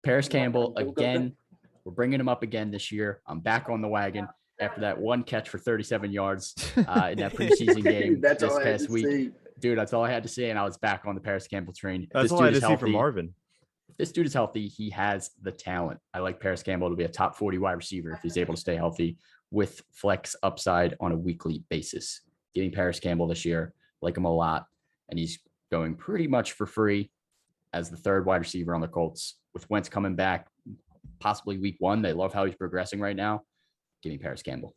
Paris Campbell again. We're bringing him up again this year. I'm back on the wagon after that one catch for 37 yards in that preseason game That's this all I had past to week. see. Dude, that's all I had to say, and I was back on the Paris Campbell train. That's all I had to see from Marvin. If this dude is healthy, he has the talent. I like Paris Campbell to be a top 40 wide receiver if he's able to stay healthy with flex upside on a weekly basis. Getting Paris Campbell this year, like him a lot, and he's going pretty much for free as the third wide receiver on the Colts. With Wentz coming back, possibly week 1, they love how he's progressing right now. Give me Paris Campbell.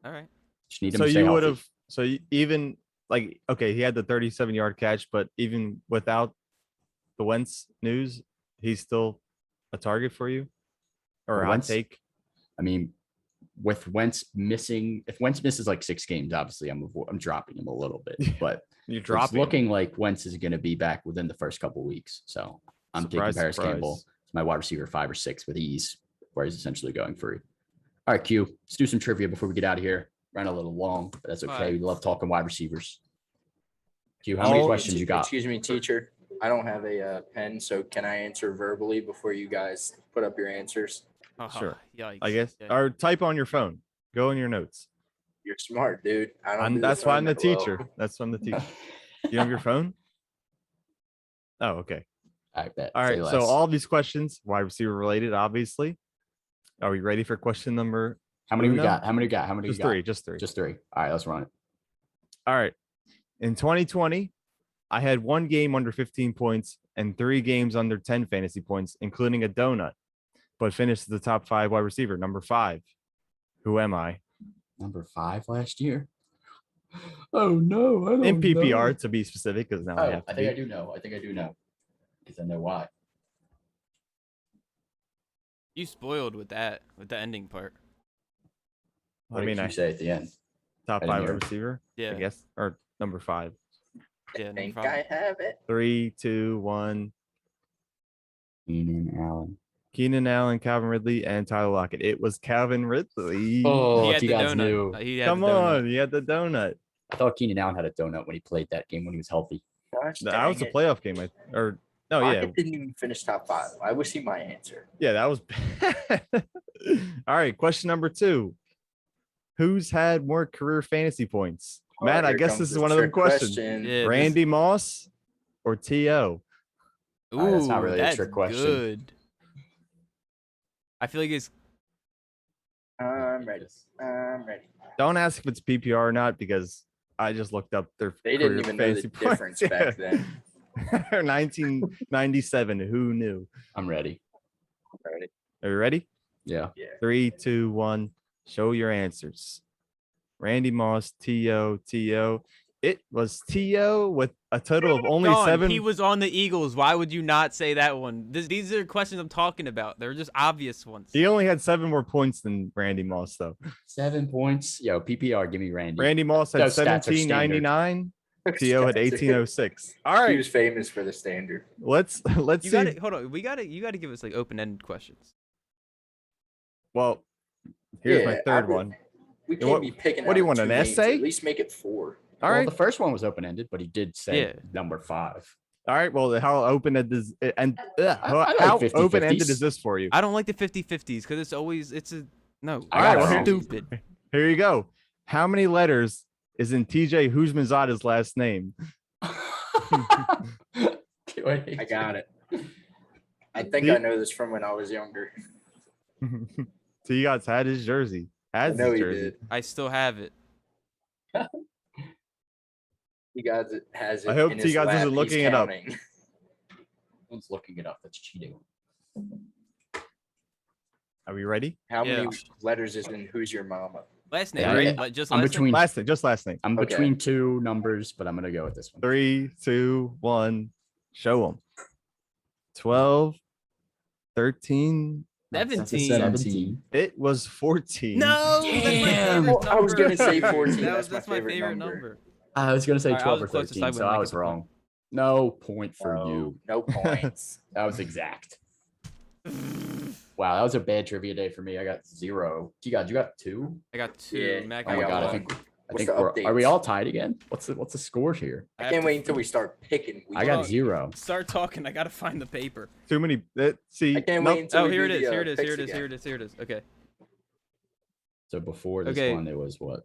All right. Just need him to stay healthy. Even like, okay, he had the 37-yard catch, but even without the Wentz news, he's still a target for you or a hot take. I mean, with Wentz missing, if Wentz misses like 6 games, obviously I'm dropping him a little bit, but You're dropping. It's looking like Wentz is going to be back within the first couple of weeks. So I'm taking Paris Campbell. It's my wide receiver 5 or 6 with ease, where he's essentially going free. All right, Q, let's do some trivia before we get out of here. Ran a little long, but that's okay. Right. We love talking wide receivers. Q, how many questions you got? Excuse me, teacher. I don't have a pen, so can I answer verbally before you guys put up your answers? Sure. Yikes. I guess. Yikes. Or type on your phone. Go in your notes. You're smart, dude. That's why I'm the teacher. That's why I'm the teacher. You have your phone? Oh, okay. I bet. All right. So all these questions, wide receiver related, obviously. Are we ready for question number? How many we got? Just three. Just three. All right, let's run it. All right. In 2020, I had 1 game under 15 points and 3 games under 10 fantasy points, including a donut, but finished the top 5 wide receiver. Number 5. Who am I? Number 5 last year. Oh no, I don't in PPR know. To be specific, because now I think I do know. I know because I know why. You spoiled with that, with the ending part. What did you say at the end? Top 5 wide receiver. Yeah. I guess, or number 5. Yeah. I think I have it. 3, 2, 1. Keenan Allen, Calvin Ridley, and Tyler Lockett. It was Calvin Ridley. Oh, He had you the guys donut. knew. He had Come the donut. on, he had the donut. I thought Keenan Allen had a donut when he played that game when he was healthy. Gosh, That was a dang it. playoff game. No, yeah. Lockett didn't even finish top 5. I would see my answer. Yeah, that was bad. All right, question number 2. Who's had more career fantasy points? Matt, I Here guess comes this is the one of them trick questions. question. Yeah, Randy Moss or T.O.? Ooh, Alright, that's not really a that's trick question. Good. I feel like it's I'm ready. Don't ask if it's PPR or not, because I just looked up their They didn't career even know the fantasy points. difference back then. 1997. Who knew? I'm ready. Ready? Are you ready? Yeah. Yeah. 3, 2, 1. Show your answers. Randy Moss, T.O. It was T.O. with a total of only Sean, 7. He was on the Eagles. Why would you not say that one? These are questions I'm talking about. They're just obvious ones. He only had 7 more points than Randy Moss, though. 7 points. Yo, PPR, give me Randy. Randy Moss had Those stats are standard. 1799. T.O. had 1806. All He right, was famous for the standard. let's You see. got to hold on. You got to give us like open-ended questions. Well, here's Yeah, my third one. We Yeah, can't what- be picking. what do you out want, an 2 names. essay? At least make it 4. All Well, right, the first one was open-ended, but he did say Yeah. number 5. all right. Well, how open-ended is and I like how 50-50s. open-ended is this for you? I don't like the 50-50s because it's a no. I got it wrong. Stupid. Here you go. How many letters is in TJ Houshmandzadeh's last name? I got it. I think I know this from when I was younger. So you guys had his jersey. I Has know his he jersey. did. I still have it. He got it. Has it. I hope in T his guys lap. isn't He's looking it up. counting. One's looking it up. That's cheating. Are we ready? How Yeah. many letters is in Who's Your Mama? Last name, Yeah, right? yeah. Like, just I'm last between. Last name, just last name. I'm Okay. between 2 numbers, but I'm gonna go with this one. 3, 2, 1. Show them. 12, 13. name. That's a 17. 17. It was 14. No, that's my Damn. favorite I was number. gonna say 14. That's That's my my favorite favorite number. number. I was gonna say All right, I 12 was or the closest. 13, I so wouldn't I make was it the point. wrong. No point for you. No points. That was exact. Wow, that was a bad trivia day for me. I got 0. You got 2? I got 2. Yeah, Mac, Oh I my got god, I one. think What's the are we updates? all tied again? What's the score here? I have can't to wait until we start picking. I got on. 0. Start talking. I gotta find the paper. Too many. See, I can't nope. wait until Oh, we here do it is. the, Here it is. picks Here it is. again. Here it is. Here it is. Okay. So before this Okay. one, it was what?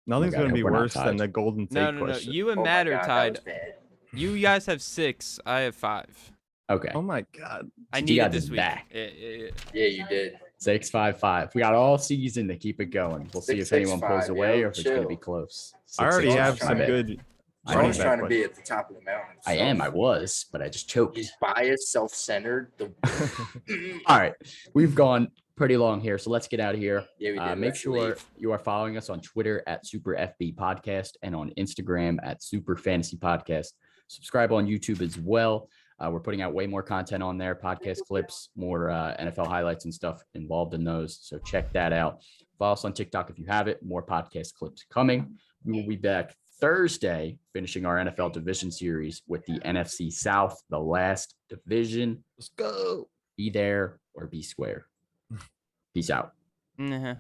Nothing's God, I going to be hope we're not worse than tied. the golden No, take no, no. question. You and Oh my Matt are God, that tied. was bad. You guys have 6. I have 5. Okay. Oh my God. I You need got it this this week. back. Yeah. Yeah, you did. 6-5-5. We got all season to keep it going. We'll see if anyone 6-6-5, pulls away yo, or if it's going to be chill. close. I already 6-6-5. have My some bad. good I running Sean's back trying to questions. be at the top of the mountain. I am. I was, but I just choked. He's biased, self-centered. All right. We've gone pretty long here, so let's get out of here. Yeah, we did. Make Let's sure leave. you are following us on Twitter at SuperFB Podcast and on Instagram at Super Fantasy Podcast. Subscribe on YouTube as well. We're putting out way more content on there, podcast clips, more NFL highlights and stuff involved in those. So check that out. Follow us on TikTok if you have it. More podcast clips coming. We will be back Thursday, finishing our NFL division series with the NFC South, the last division. Let's go. Be there or be square. Peace out. Nah.